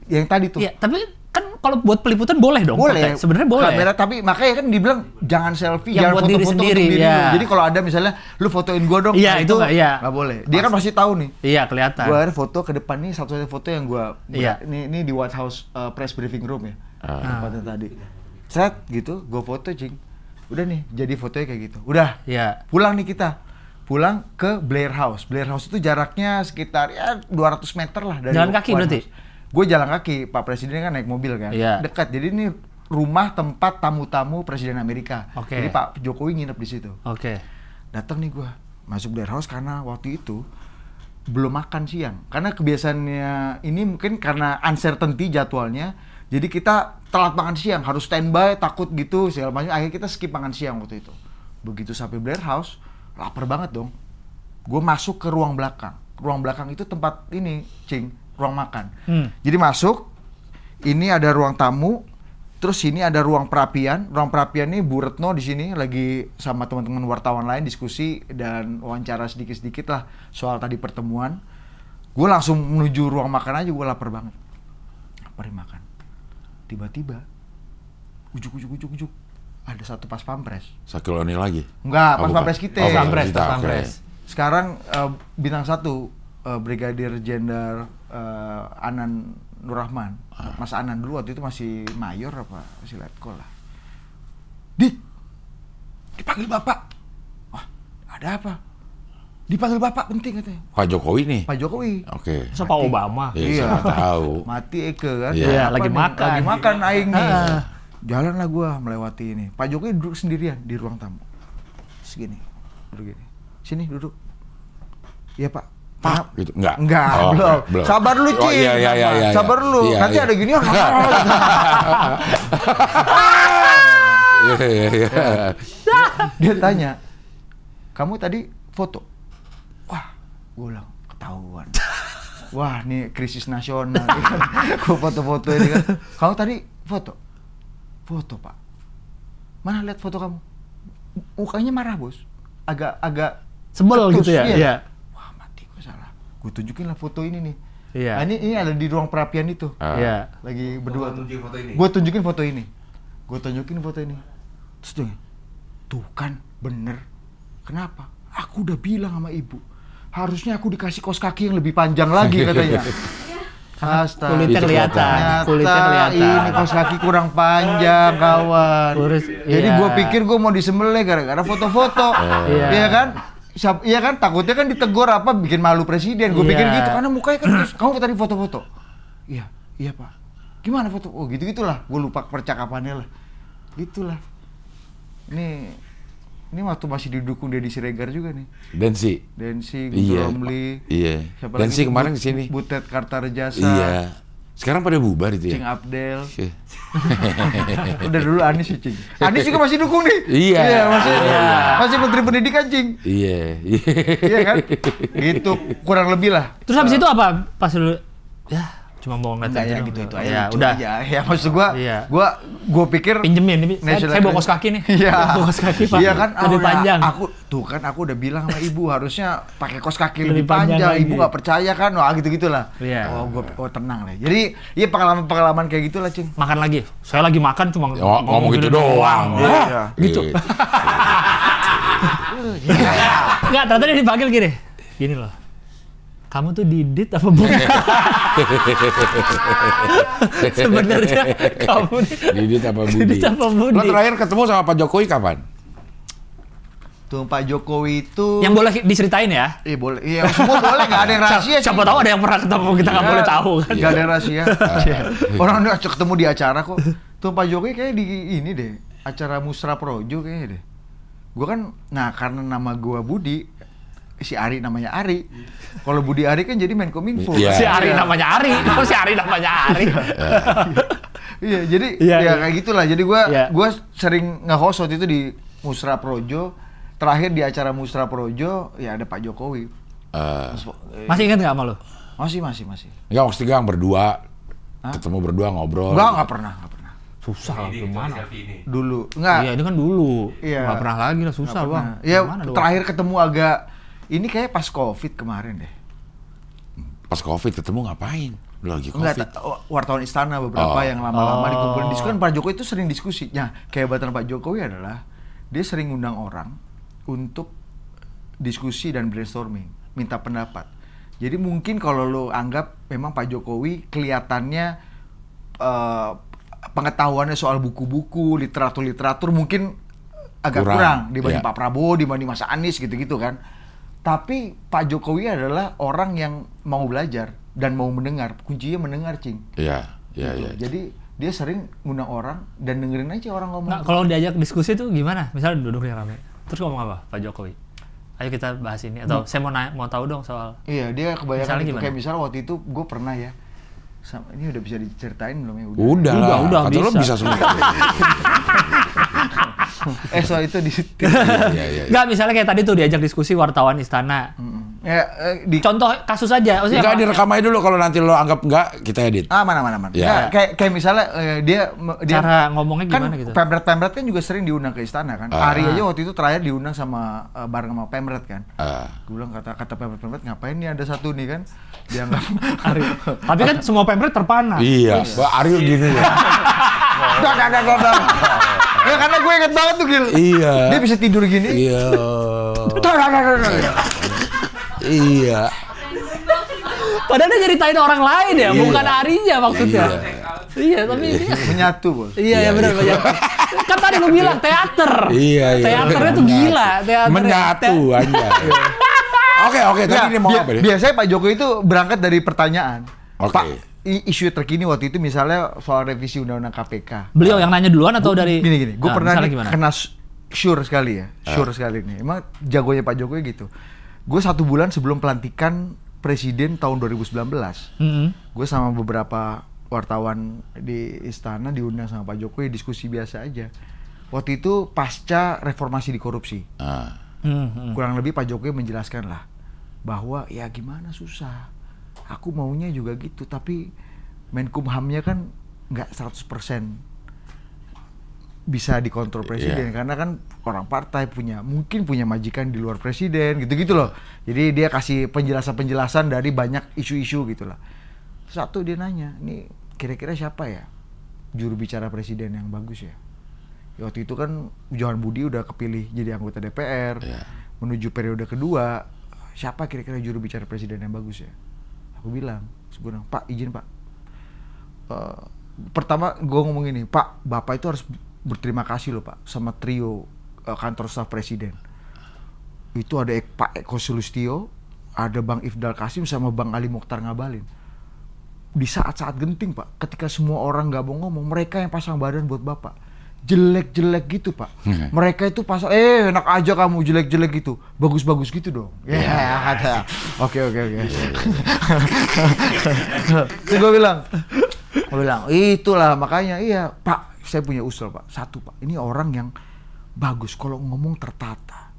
yang tadi tuh. Iya, tapi kan kalau buat peliputan boleh dong. Boleh. Sebenarnya boleh. Kamera, tapi makanya kan dibilang jangan selfie, Yang jangan buat diri foto-foto sendiri, untuk diri ya. lu. Jadi kalau ada misalnya lu fotoin gua dong, Iya, nah itu nggak, iya. nggak boleh. Dia kan pasti tahu nih. Iya, kelihatan. Gua akhirnya foto ke depan nih, satu-satunya foto yang gua Iya. ini di White House press briefing room ya. Tempatnya tadi. Set gitu, gua foto, Cing. Udah nih, jadi fotonya kayak gitu. Udah. Iya. Pulang nih kita. Pulang ke Blair House. Blair House itu jaraknya sekitar ya 200 meter lah dari Jalan kaki White berarti? House. Gue jalan kaki, Pak Presiden kan naik mobil kan, Iya. dekat. Jadi ini rumah tempat tamu-tamu Presiden Amerika. Oke. Jadi Pak Jokowi nginep di situ. Oke. Datang nih gue masuk Blair House karena waktu itu belum makan siang. Karena kebiasaannya ini mungkin karena uncertainty jadwalnya. Jadi kita telat makan siang, harus standby, takut gitu segala macam. Akhirnya kita skip makan siang waktu itu. Begitu sampai Blair House, lapar banget dong. Gue masuk ke ruang belakang. Ruang belakang itu tempat ini, Cing, ruang makan. Jadi masuk, ini ada ruang tamu, terus sini ada ruang perapian. Ruang perapian ini Bu Retno di sini lagi sama teman-teman wartawan lain diskusi dan wawancara sedikit-sedikit lah soal tadi pertemuan. Gue langsung menuju ruang makan aja, gue lapar banget. Laparin makan. Tiba-tiba, ujuk ada satu pas pampres. Shaquille O'Neal lagi? Enggak, Oh, pas bukan. pampres kita. Oh, Pampres, kita, pas oke. pampres. Sekarang bintang 1 Brigadir Jenderal Anan Nurrahman. Mas Anan dulu waktu itu masih mayor apa masih letkol lah. Dipanggil Bapak. Wah, ada apa? Dipanggil Bapak penting katanya. Pak Jokowi nih? Pak Jokowi. Oke. Masa Pak Obama? Iya, siapa tahu. Mati Eke kan. Iya, Apa lagi nih? makan. Lagi makan aing nih. Jalanlah gua melewati ini. Pak Jokowi duduk sendirian di ruang tamu. Segini. Duduk gini. Sini duduk. Iya, Pak. Pak, gitu. Enggak? Enggak, Oh, belum. Sabar dulu, Oh, Cing. iya. Sabar dulu. Iya, Nanti iya. ada gini. Iya. Dia tanya, "Kamu tadi foto?" Wah, gue bilang, ketahuan. Wah, ini krisis nasional. Gue foto-foto ini kan. Kamu tadi foto? Foto, Pak. Mana lihat foto kamu? Mukanya marah, Bos. Agak Sebel ketus, gitu ya? Iya. Wah, mati gue salah. Gue tunjukin lah foto ini nih. Iya. Nah, ini ada di ruang perapian itu. Iya. Lagi berdua tuh. Gue tunjukin foto ini. Terus dia, tuh kan bener. Kenapa? Aku udah bilang sama ibu. Harusnya aku dikasih kaos kaki yang lebih panjang lagi katanya. Astaga. Kulitnya kelihatan. Ternyata ini kaos kaki kurang panjang, kawan. Jadi iya. gue pikir gue mau disembelih gara-gara foto-foto. Iya. Iya kan? Iya kan, takutnya kan ditegur apa bikin malu presiden. Gue pikir Iya. gitu karena mukanya kan terus, kamu tadi foto-foto. Iya Pak. Gimana foto? Oh gitu-gitulah. Gue lupa percakapannya lah. Gitulah. Ini waktu masih didukung Deddy Siregar juga nih. Densi. Densi, Iya. Guntur Romli. Iya. Siapa Densi lagi? kemarin kesini. Butet Kartarejasa. Iya. Sekarang pada bubar itu Cing ya? Abdel. Iya. Udah dulu Anies sih, Cing. Anies juga masih dukung nih. Iya. Masih Menteri Pendidikan, Cing. Iya. Iya kan? Gitu, kurang lebih lah. Terus habis itu apa? Pas lu ya cuma mau ngeliat Enggak ya aja gitu dong. itu aja. Ya lucu udah. aja. Ya maksud gua, Iya. gua pikir Pinjemin ini. National Saya bawa kaos kaki nih. Iya. Bawa kaos kaki, Pak. Iya kan? Lebih ya, panjang. Aku udah bilang sama ibu harusnya pakai kaos kaki Lebih lebih panjang panjang. lagi. Ibu nggak percaya kan? Wah, gitu-gitulah. Iya. Oh, tenang lah. Jadi, iya pengalaman kayak gitulah, Cing. Makan lagi. Saya lagi makan cuma Ngomong gitu doang. Iya. Gitu. Enggak, ternyata dia dipanggil gini. Gini loh. Kamu tuh Didit apa bukan? Sebenarnya kamu nih. Didit apa Budi? Didit apa Budi? Lo terakhir ketemu sama Pak Jokowi kapan? Tuh Pak Jokowi itu Yang boleh diceritain ya? boleh. Iya, semua boleh, nggak ada yang rahasia. Siapa tahu ada yang pernah ketemu, kita nggak boleh tahu kan? Nggak ada yang rahasia. Orang udah ketemu di acara kok. Tuh Pak Jokowi kayak di ini deh, acara Musra Projo kayaknya deh. Gue kan, karena nama gue Budi, si Ari namanya Ari. Kalau Budi Ari kan jadi Menkominfo. Iya. Si Ari namanya Ari, kok si Ari namanya Ari? Iya, jadi Iya. kayak gitulah. Jadi gue Iya. sering nge-host waktu itu di Musra Projo. Terakhir di acara Musra Projo ya ada Pak Jokowi. Masih ingat nggak sama lo? Masih. Enggak, maksudnya gang berdua. Ketemu berdua ngobrol. Nggak pernah. Susah lah, gimana? Dulu. Nggak. Iya, ini kan dulu. Iya. Nggak pernah lagi lah, susah Nggak bang. pernah. Ya Gimana dong? terakhir ketemu agak ini kayak pas Covid kemarin deh. Pas Covid ketemu ngapain? Lo lagi Enggak, Covid. wartawan istana beberapa Oh. yang lama-lama dikumpulin diskusi kan Pak Jokowi itu sering diskusi. Nah, kehebatan Pak Jokowi adalah dia sering ngundang orang untuk diskusi dan brainstorming, minta pendapat. Jadi mungkin kalau lo anggap memang Pak Jokowi kelihatannya pengetahuannya soal buku-buku, literatur mungkin agak kurang dibanding iya. Pak Prabowo, dibanding Mas Anies gitu-gitu kan. Tapi Pak Jokowi adalah orang yang mau belajar dan mau mendengar. Kuncinya mendengar, Cing. Iya. Jadi dia sering ngundang orang dan dengerin aja orang ngomong. Nah, kalau diajak diskusi tuh gimana? Misalnya duduknya rame, terus ngomong apa Pak Jokowi? Ayo kita bahas ini, atau saya mau tahu dong soal. Iya, dia kebanyakan Misalnya itu. gimana? Kayak misalnya waktu itu gue pernah ya. Ini udah bisa diceritain belum ya? Udah lah. Udah, Kata lo bisa. bisa semua. Soal itu di Iya. Nggak, misalnya kayak tadi tuh diajak diskusi wartawan istana. Contoh kasus aja. Maksudnya Enggak apa? direkam aja dulu, kalau nanti lo anggap enggak, kita edit. aman. Ya. Nah, kayak misalnya dia Cara ngomongnya kan gimana gitu? Pemret kan juga sering diundang ke istana kan. Ari aja waktu itu terakhir diundang sama bareng sama Pemret kan. Gue bilang kata Pemret ngapain nih ada satu nih kan dianggap Ari. Tapi kan semua pemret terpana. Iya. Wah, Ariel gini ya. Dah. Ya karena gue inget banget tuh Gil. Iya. Dia bisa tidur gini. Iya. Dah. Iya. Padahal dia nyeritain orang lain ya, bukan Arinya maksudnya. Iya, tapi dia Menyatu, Bos. Iya benar banyak. Kan tadi lu bilang teater. Iya. Teaternya tuh gila, teaternya. Menyatu aja. Oke, tadi dia mau apa nih? Biasanya Pak Jokowi itu berangkat dari pertanyaan. Oke. Pak, isu terkini waktu itu misalnya soal revisi Undang-Undang KPK. Beliau yang nanya duluan atau dari Gini, gue pernah misalnya nih gimana? kena sure sekali ya, sure sekali nih. Emang jagonya Pak Jokowi gitu. Gue 1 bulan sebelum pelantikan presiden tahun 2019, gue sama beberapa wartawan di istana diundang sama Pak Jokowi diskusi biasa aja. Waktu itu pasca reformasi di korupsi. Kurang lebih Pak Jokowi menjelaskan lah bahwa ya gimana susah. Aku maunya juga gitu, tapi Menkumhamnya kan nggak 100% bisa dikontrol presiden, karena kan orang partai mungkin punya majikan di luar presiden, gitu-gitu loh. Jadi dia kasih penjelasan-penjelasan dari banyak isu-isu gitulah. Satu dia nanya, nih kira-kira siapa ya juru bicara presiden yang bagus ya? Waktu itu kan Johan Budi udah kepilih jadi anggota DPR, menuju periode kedua, siapa kira-kira juru bicara presiden yang bagus ya? Aku bilang, Pak izin Pak. Pertama gue ngomong gini, Pak, Bapak itu harus berterima kasih loh Pak sama trio kantor staf presiden. Itu ada Pak Eko Sulistyo, ada Bang Ifdal Kasim sama Bang Ali Mokhtar Ngabalin. Di saat-saat genting Pak, ketika semua orang nggak mau ngomong, mereka yang pasang badan buat Bapak. Jelek-jelek gitu Pak. Mereka itu pasang, enak aja kamu jelek-jelek gitu, bagus-bagus gitu dong. Ya kata. Oke. Gue bilang, itulah makanya iya Pak, saya punya usul Pak. Satu Pak, ini orang yang bagus kalau ngomong tertata,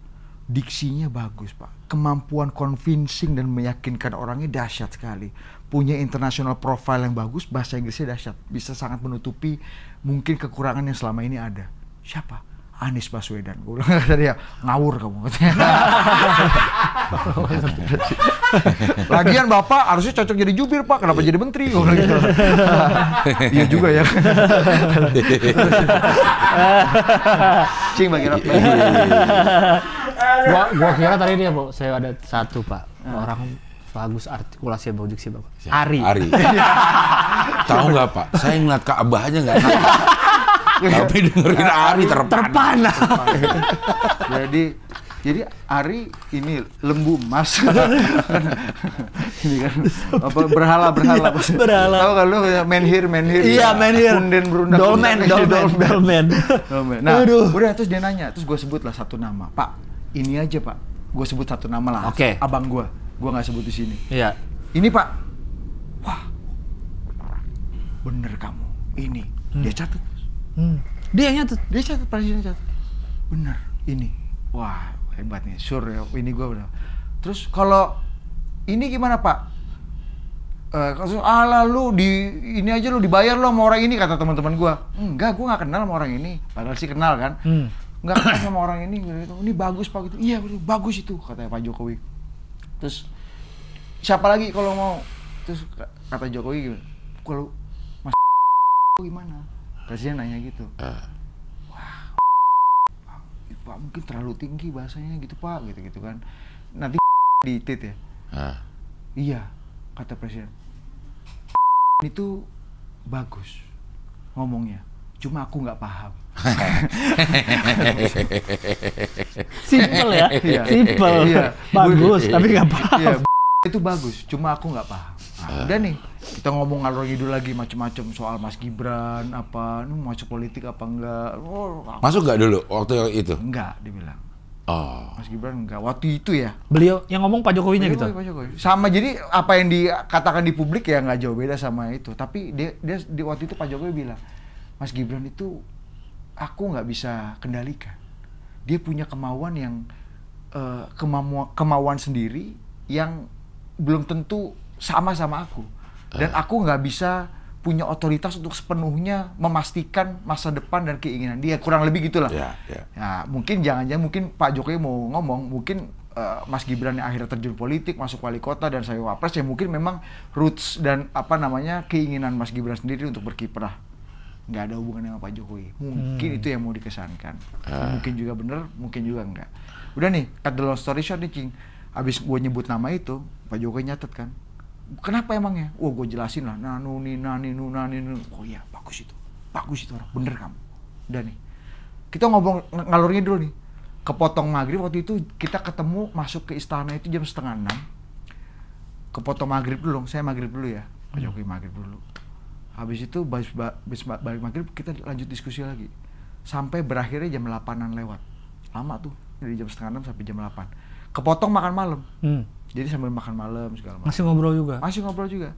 diksinya bagus Pak, kemampuan convincing dan meyakinkan orangnya dahsyat sekali, punya international profile yang bagus, bahasa Inggrisnya dahsyat, bisa sangat menutupi mungkin kekurangan yang selama ini ada. Siapa? Anies Baswedan. Gue bilang kata dia, ngawur kamu katanya. Lagian Bapak harusnya cocok jadi jubir Pak, kenapa jadi menteri? Gue bilang gitu. Iya juga ya. Cing bagi rok. Gua kira tadi dia, Bu, saya ada satu Pak, orang Bagus artikulasi bagus sih Bapak. Ari. Tahu nggak Pak? Saya ngeliat Ka'bah aja nggak tahu. Tapi dengerin Ari terpana. Jadi Ari ini lembu emas. Ini kan apa berhala. Berhala. Tahu kan lu menhir. Iya, menhir. Punden berundak. Dolmen. Nah, udah terus dia nanya, terus gue sebut lah satu nama. Pak, ini aja Pak. Gue sebut satu nama lah. Oke. Abang gue nggak sebut di sini. Iya. Ini Pak. Wah. Bener kamu. Ini. Dia catat. Dia yang nyatet. Dia catat, presiden catat. Bener. Ini. Wah, hebat nih. Sure ya. Ini gue bener. Terus kalau ini gimana Pak? Lu ini aja lu dibayar lo sama orang ini, kata teman-teman gue. Enggak, gue nggak kenal sama orang ini. Padahal sih kenal kan. Nggak kenal sama orang ini. Ini bagus Pak gitu. Iya bagus itu, katanya Pak Jokowi. Terus siapa lagi kalau mau? Terus kata Jokowi, kalau Mas gimana? Presiden nanya gitu. Wah, Pak mungkin terlalu tinggi bahasanya gitu Pak, gitu kan. Nanti ditit ya. Iya, kata Presiden. Itu bagus ngomongnya, cuma aku nggak paham. Simple ya, Iya. simple. Iya. Bagus, tapi nggak paham. Iya, itu bagus, cuma aku nggak paham. Nah, udah nih, kita ngomong ngalor ngidul lagi macem-macem soal Mas Gibran, apa, masuk politik apa enggak. Masuk nggak dulu waktu itu? Enggak, dia bilang. Oh. Mas Gibran enggak, waktu itu ya. Beliau yang ngomong Pak Jokowinya gitu? Pak Jokowi. Sama, jadi apa yang dikatakan di publik ya nggak jauh beda sama itu. Tapi dia di waktu itu Pak Jokowi bilang, Mas Gibran itu aku nggak bisa kendalikan. Dia punya kemauan yang kemauan sendiri yang belum tentu sama aku. Dan aku nggak bisa punya otoritas untuk sepenuhnya memastikan masa depan dan keinginan dia, kurang lebih gitulah. Ya, mungkin jangan-jangan mungkin Pak Jokowi mau ngomong, mungkin Mas Gibran yang akhirnya terjun politik, masuk wali kota dan saya wapres, ya mungkin memang roots dan keinginan Mas Gibran sendiri untuk berkiprah nggak ada hubungannya sama Pak Jokowi. Mungkin itu yang mau dikesankan. Mungkin juga bener, mungkin juga enggak. Udah nih, cut the long story short nih Cing. Abis gue nyebut nama itu, Pak Jokowi nyatet kan. Kenapa emangnya? Wah, gue jelasin lah. Nani. Oh iya, bagus itu orang. Bener kamu. Udah nih. Kita ngobrol ngalurnya dulu nih. Kepotong maghrib waktu itu kita ketemu masuk ke istana itu jam 5:30. Kepotong maghrib dulu, saya maghrib dulu ya. Pak Jokowi maghrib dulu. Habis itu balik maghrib kita lanjut diskusi lagi. Sampai berakhirnya jam 8-an lewat. Lama tuh, dari jam 5:30 sampai jam 8. Kepotong makan malam. Jadi sambil makan malam segala macam. Masih ngobrol juga?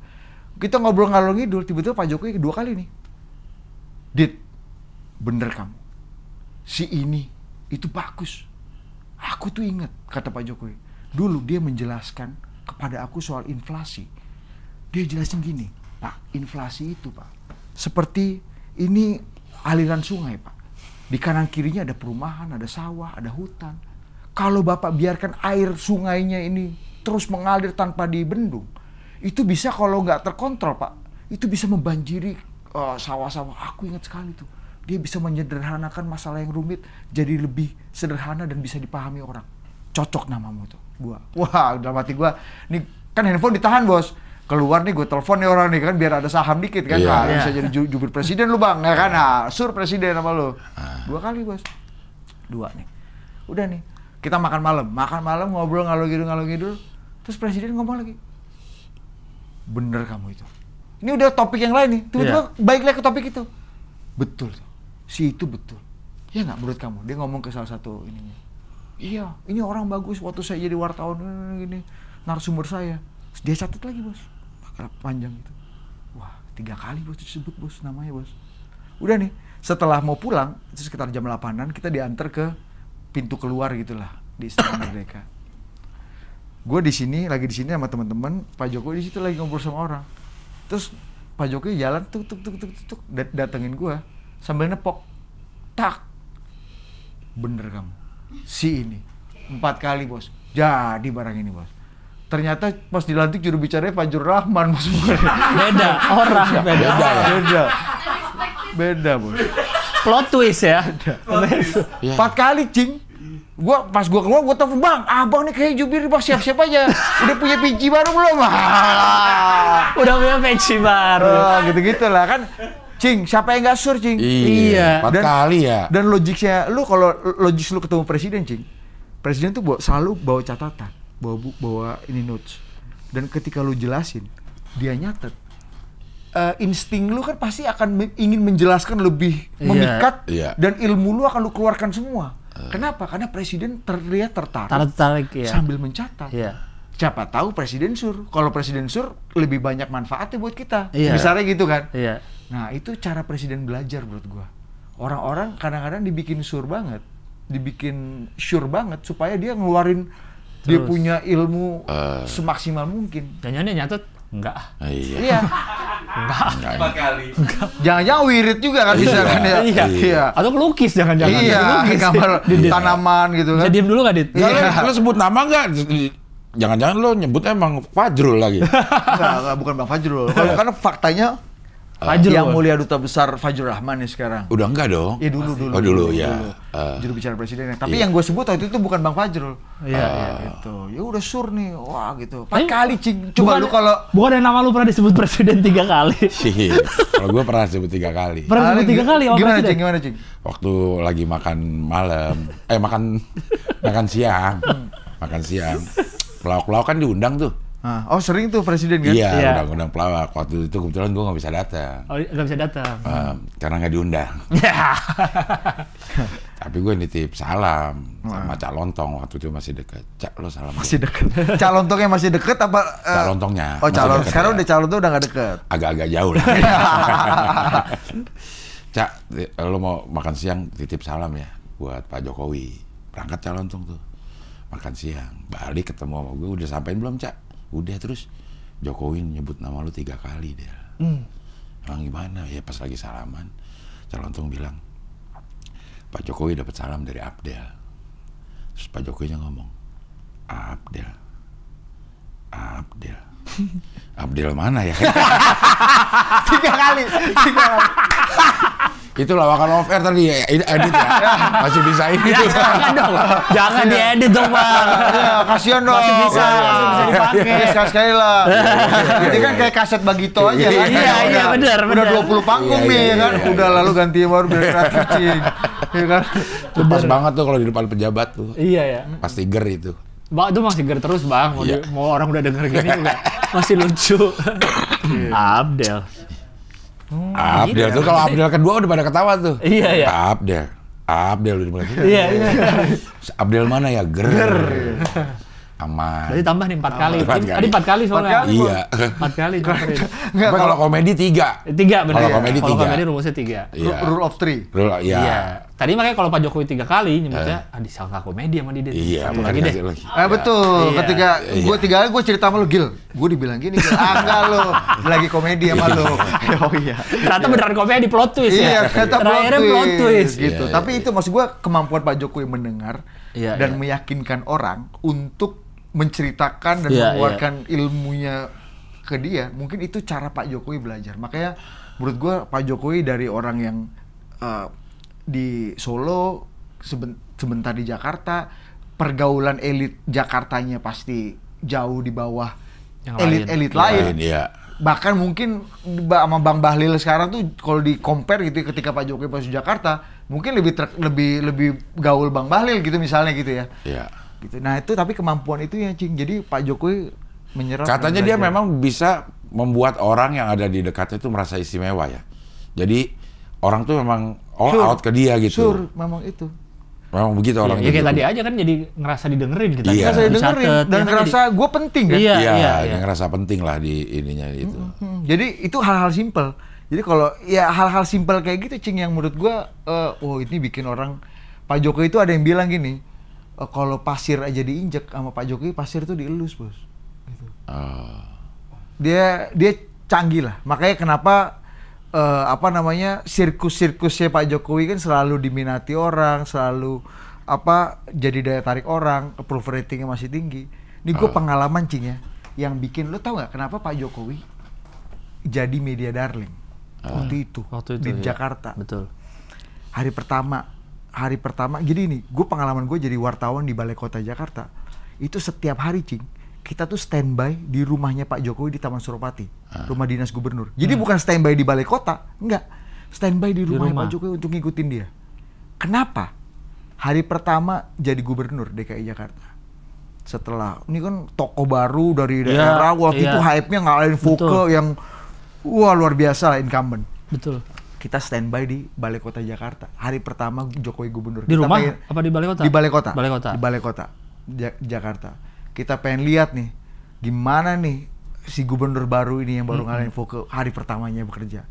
Kita ngobrol ngalor ngidul, tiba-tiba Pak Jokowi kedua kali nih. Dit, bener kamu. Si ini, itu bagus. Aku tuh inget, kata Pak Jokowi. Dulu dia menjelaskan kepada aku soal inflasi. Dia jelasin gini, Pak, inflasi itu Pak, seperti ini aliran sungai Pak. Di kanan kirinya ada perumahan, ada sawah, ada hutan. Kalau Bapak biarkan air sungainya ini terus mengalir tanpa dibendung, itu bisa kalau nggak terkontrol Pak, itu bisa membanjiri sawah-sawah. Aku ingat sekali tuh, dia bisa menyederhanakan masalah yang rumit jadi lebih sederhana dan bisa dipahami orang. Cocok namamu tuh, gua. Wah, dalam hati gua, nih kan handphone ditahan bos, keluar nih gue telepon nih orang nih kan biar ada saham dikit kan, bisa jadi jubir presiden lu bang, ya kan, sur presiden sama lu. 2 kali bos, 2 nih. Udah nih, kita makan malam ngobrol ngalor ngidul. Terus presiden ngomong lagi, bener kamu itu. Ini udah topik yang lain nih, tiba-tiba balik lagi ke topik itu. Betul, si itu betul. Ya nggak menurut kamu? Dia ngomong ke salah satu ininya. Iya, ini orang bagus waktu saya jadi wartawan ini narasumber saya. Terus dia catat lagi bos, panjang itu. Wah, 3 kali bos disebut bos namanya bos. Udah nih, setelah mau pulang, itu sekitar jam 8-an kita diantar ke pintu keluar gitulah di Istana Merdeka. Gue lagi di sini sama teman-teman, Pak Jokowi di situ lagi ngobrol sama orang. Terus Pak Jokowi jalan tuk datengin gue sambil nepok. Tak. Bener kamu. Si ini 4 kali bos. Jadi barang ini bos. Ternyata pas dilantik juru bicaranya Fajrul Rahman bos. Beda orang, Beda bos. Plot twist ya. 4 kali Cing. Pas gua keluar, gua telepon, "Bang, abang nih kayak jubir, Bang, siap-siap aja. Udah punya PC baru belum?" Udah punya peci baru. Gitu-gitu lah kan. Cing, siapa yang nggak sur, Cing? Iya. 4 kali ya. Dan logiknya, kalau logis lu ketemu presiden, Cing. Presiden tuh selalu bawa catatan, bawa ini notes. Dan ketika lu jelasin, dia nyatet. Insting lu kan pasti akan ingin menjelaskan lebih memikat, dan ilmu lu akan lu keluarkan semua. Kenapa? Karena presiden terlihat tertarik ya. sambil mencatat. Iya. Siapa tahu presiden sur. Kalau presiden sur lebih banyak manfaatnya buat kita. Iya. Misalnya gitu kan. Iya. Nah, itu cara presiden belajar menurut gua. Orang-orang kadang-kadang dibikin sure banget supaya dia ngeluarin dia punya ilmu semaksimal mungkin. Jangan dia nyatet? Enggak. Iya. Enggak. 4 kali. Jangan-jangan wirid juga kan bisa kan ya. Iya. Atau melukis jangan-jangan. Iya, Melukis. gambar tanaman gitu kan. Bisa diem dulu nggak, Dit? Lo sebut nama nggak? Jangan-jangan lo nyebutnya emang Fajrul lagi. Enggak, bukan Bang Fajrul. Karena faktanya Fajrul. Yang Mulia Duta Besar Fajrul Rahman nih sekarang. Udah enggak dong? Iya dulu. Oh dulu ya. Juru bicara presiden. Tapi yang gue sebut waktu itu bukan Bang Fajrul. Iya. Gitu. Ya udah sur nih. Wah gitu. 4 kali, Cing. Coba lu kalau bukan yang nama lu pernah disebut presiden 3 kali. Kalau gue pernah sebut 3 kali. Pernah disebut 3 kali sama presiden. Gimana, Cing? Waktu lagi makan malam, makan siang. Makan siang. Pelawak-pelawak kan diundang tuh. Oh sering tuh presiden kan? Iya, undang-undang pelawak. Waktu itu kebetulan gue nggak bisa datang. Oh, nggak bisa datang. Karena nggak diundang. Tapi gue nitip salam sama Cak Lontong waktu itu masih deket. Cak, lo salam. Masih deket. Cak Lontongnya masih deket apa? Cak Lontongnya. Oh, Cak Lontong. Sekarang udah Cak Lontong udah nggak deket. Agak-agak jauh lah. Cak, lo mau makan siang titip salam ya buat Pak Jokowi. Berangkat Cak Lontong tuh. Makan siang. Balik ketemu sama gue, udah sampein belum, Cak? Udah, terus Jokowi nyebut nama lu 3 kali dia. Emang gimana? Ya pas lagi salaman, Cak Lontong bilang, Pak Jokowi dapat salam dari Abdel. Terus Pak Jokowinya ngomong, Abdel. Abdel mana ya? 3 kali. Itu lawakan off air tadi ya, edit ya. Masih bisa ini. Jangan dong. Jangan diedit dong, Bang. Ya, kasihan dong. Masih bisa dipakai. Sekali lah. Ini kan kayak kaset Bagito aja kan. Iya, benar. Udah 20 panggung nih kan. Udah lalu ganti baru biar kreatif, Cing. Iya kan? Itu pas banget tuh kalau di depan pejabat tuh. Iya ya. Pasti ger itu. Bang, itu masih ger terus, Bang. Mau orang udah denger gini juga masih lucu. Abdel. Abdel tuh kalau Abdel kedua udah pada ketawa tuh. Iya. Abdel udah mulai. Iya. Abdel mana ya? Ger. Aman. Berarti tambah nih 4 kali. 4 kali. Tadi 4 kali soalnya. Iya. 4 kali. Tapi kalau komedi 3. 3 benar. Kalau komedi 3. Kalau komedi rumusnya 3. Iya. Rule of 3. Iya. Tadi makanya kalau Pak Jokowi 3 kali nyebutnya disangka komedi sama Didit. Iya, satu lagi deh. Betul. Iya. Ketika gue 3 kali gue cerita sama lu, Gil. Gue dibilang gini, Gil. Enggak lu. Lagi komedi sama lu. Oh iya. Ternyata beneran komedi plot twist ya. Iya, ternyata Terakhirnya plot twist. Gitu. Tapi itu maksud gue kemampuan Pak Jokowi mendengar dan meyakinkan orang untuk menceritakan dan mengeluarkan ilmunya ke dia. Mungkin itu cara Pak Jokowi belajar. Makanya menurut gue Pak Jokowi dari orang yang di Solo, sebentar di Jakarta, pergaulan elit Jakartanya pasti jauh di bawah elit lain. Iya. Bahkan mungkin sama Bang Bahlil sekarang tuh kalau di compare gitu ketika Pak Jokowi masuk Jakarta, mungkin lebih gaul Bang Bahlil gitu misalnya gitu ya. Iya. Gitu. Nah itu tapi kemampuan itu ya, Cing. Jadi Pak Jokowi menyerap. Katanya dia memang bisa membuat orang yang ada di dekatnya itu merasa istimewa ya. Jadi orang tuh memang all out ke dia gitu. Memang itu. Memang begitu orang ya, kayak tadi aja kan jadi ngerasa didengerin kita. Iya. Ngerasa didengerin dan ngerasa gue penting kan. Iya. Dia ngerasa penting lah di ininya itu. Jadi itu hal-hal simpel. Jadi kalau ya hal-hal simpel kayak gitu, Cing, yang menurut gue ini bikin orang. Pak Jokowi itu ada yang bilang gini, kalau pasir aja diinjek sama Pak Jokowi, pasir itu dielus, Bos. Gitu. Dia canggih lah. Makanya kenapa sirkus-sirkusnya Pak Jokowi kan selalu diminati orang, selalu jadi daya tarik orang, approval ratingnya masih tinggi. Ini gue pengalaman, Cing, ya, yang bikin, lo tau nggak kenapa Pak Jokowi jadi media darling waktu itu di Jakarta. Betul. Hari pertama hari pertama, jadi ini, gue pengalaman gue jadi wartawan di Balai Kota Jakarta, itu setiap hari, Cing, kita tuh standby di rumahnya Pak Jokowi di Taman Suropati, rumah dinas gubernur. Jadi bukan standby di Balai Kota, enggak, standby di rumahnya Pak Jokowi untuk ngikutin dia. Kenapa? Hari pertama jadi gubernur DKI Jakarta. Setelah, ini kan tokoh baru dari daerah, waktu itu hype-nya ngalahin Fuke yang wah luar biasa lah, incumbent. Betul. Kita standby di Balai Kota Jakarta. Hari pertama Jokowi gubernur. Di Kita rumah pengen, apa di Balai Kota? Di Balai Kota. Balai Kota. Di Balai Kota Jakarta. Kita pengen lihat nih gimana nih si gubernur baru ini yang baru ngalahin Fuke hari pertamanya bekerja.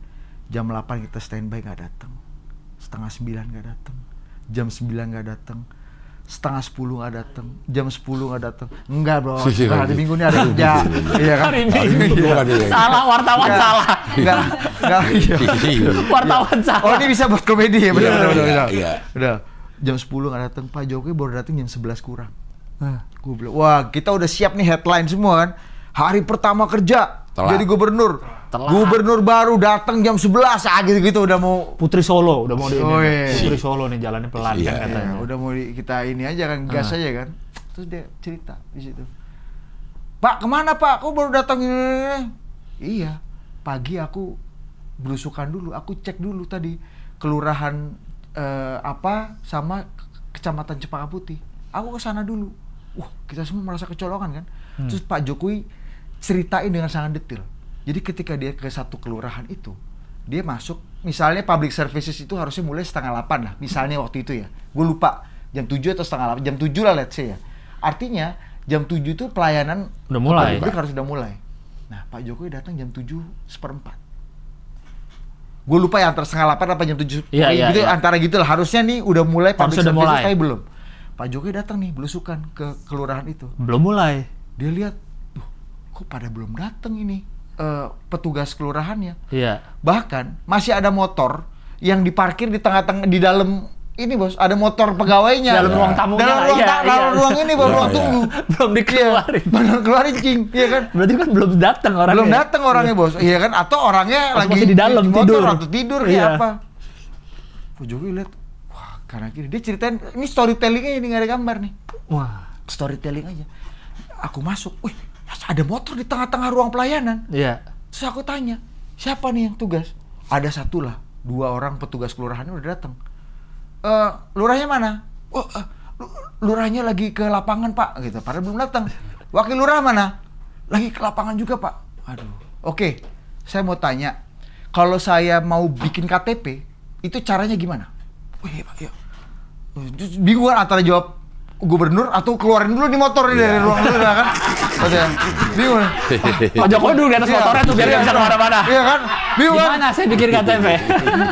Jam 8 kita standby nggak datang. Setengah 9 nggak datang. Jam 9 nggak datang. Setengah 10 nggak datang, jam 10 nggak datang. Enggak bro, hari Minggu ini ada kerja. Iya kan? Hari Minggu. Salah, wartawan salah. Enggak. Wartawan salah. Oh ini bisa buat komedi ya, benar. Iya. Udah, jam 10 nggak datang, Pak Jokowi baru datang jam 11 kurang. Gue bilang, wah kita udah siap nih headline semua kan. Hari pertama kerja, jadi gubernur. Gubernur baru datang jam 11, gitu-gitu udah mau Putri Solo, udah mau di Oh, iya. Putri Solo nih jalannya pelan kan katanya. udah mau kita ini aja kan, gas aja kan. Terus dia cerita di situ. Pak, kemana Pak? Kok baru datang ini? Iya, pagi aku belusukan dulu, aku cek dulu tadi kelurahan apa sama kecamatan Cempaka Putih. Aku ke sana dulu. Wah, kita semua merasa kecolongan kan. Terus Pak Jokowi ceritain dengan sangat detail. Jadi ketika dia ke satu kelurahan itu, dia masuk, misalnya public services itu harusnya mulai 7:30 lah, misalnya waktu itu ya. Gue lupa, jam 7 atau 7:30, jam 7 lah let's say ya. Artinya, jam 7 itu pelayanan udah mulai. harus udah mulai. Nah, Pak Jokowi datang jam 7:04. Gue lupa ya antara 7:30 apa jam 7. Gitu, antara gitu lah, harusnya nih udah mulai public services, tapi belum. Pak Jokowi datang nih, belusukan ke kelurahan itu. Belum mulai. Dia lihat, kok pada belum datang ini petugas kelurahannya. Iya. Bahkan masih ada motor yang diparkir di tengah-tengah di dalam ini bos, ada motor pegawainya dalam ruang tamunya. Dalam ruang ini baru ruang tunggu. Belum dikeluarin. Belum keluarin cing, iya kan? Berarti kan belum datang orangnya. Belum datang orangnya bos, iya kan? Atau orangnya lagi masih di dalam motor, tidur. atau tidur kayak apa? Pak Jokowi lihat, wah karena gini dia ceritain, ini storytellingnya ini nggak ada gambar nih. Wah, storytelling aja. Aku masuk, wih ada motor di tengah-tengah ruang pelayanan. iya. Terus aku tanya, siapa nih yang tugas? Ada satu lah, 2 orang petugas kelurahannya udah datang. Lurahnya mana? Oh, lurahnya lagi ke lapangan pak, gitu. Padahal belum datang. Wakil lurah mana? Lagi ke lapangan juga pak. Aduh. Oke, saya mau tanya, kalau saya mau bikin KTP, itu caranya gimana? Wih pak, ya. Bingung kan antara jawab gubernur atau keluarin dulu di motor ini dari ruang lurah kan? Bingung. Pak Jokowi dulu di atas motornya tuh biar nggak bisa kemana-mana. Iya kan? Bingung kan? Gimana saya bikin KTP?